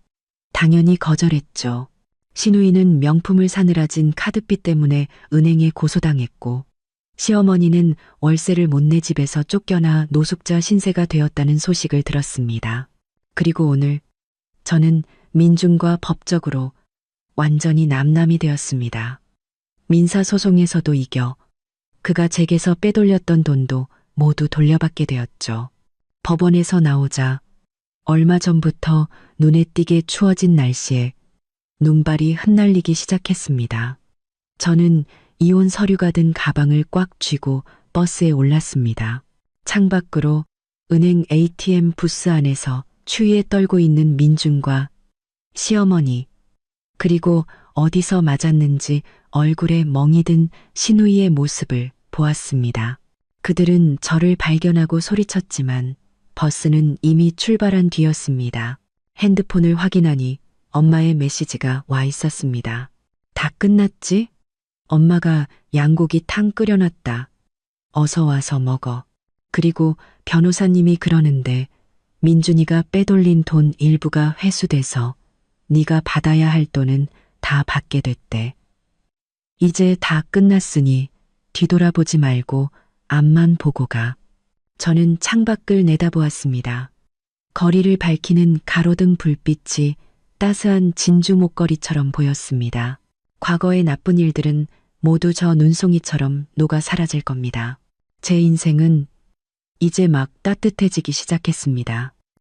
A: 당연히 거절했죠. 시누이는 명품을 사느라 진 카드빚 때문에 은행에 고소당했고 시어머니는 월세를 못 내 집에서 쫓겨나 노숙자 신세가 되었다는 소식을 들었습니다. 그리고 오늘 저는 민준과 법적으로 완전히 남남이 되었습니다. 민사소송에서도 이겨 그가 제게서 빼돌렸던 돈도 모두 돌려받게 되었죠. 법원에서 나오자 얼마 전부터 눈에 띄게 추워진 날씨에 눈발이 흩날리기 시작했습니다. 저는 이혼 서류가 든 가방을 꽉 쥐고 버스에 올랐습니다. 창밖으로 은행 ATM 부스 안에서 추위에 떨고 있는 민준과 시어머니, 그리고 어디서 맞았는지 얼굴에 멍이 든 시누이의 모습을 보았습니다. 그들은 저를 발견하고 소리쳤지만 버스는 이미 출발한 뒤였습니다. 핸드폰을 확인하니 엄마의 메시지가 와 있었습니다. 다 끝났지? 엄마가 양고기 탕 끓여놨다. 어서 와서 먹어. 그리고 변호사님이 그러는데 민준이가 빼돌린 돈 일부가 회수돼서 네가 받아야 할 돈은 다 받게 됐대. 이제 다 끝났으니 뒤돌아보지 말고 앞만 보고 가. 저는 창밖을 내다보았습니다. 거리를 밝히는 가로등 불빛이 따스한 진주 목걸이처럼 보였습니다. 과거의 나쁜 일들은 모두 저 눈송이처럼 녹아 사라질 겁니다. 제 인생은 이제 막 따뜻해지기 시작했습니다.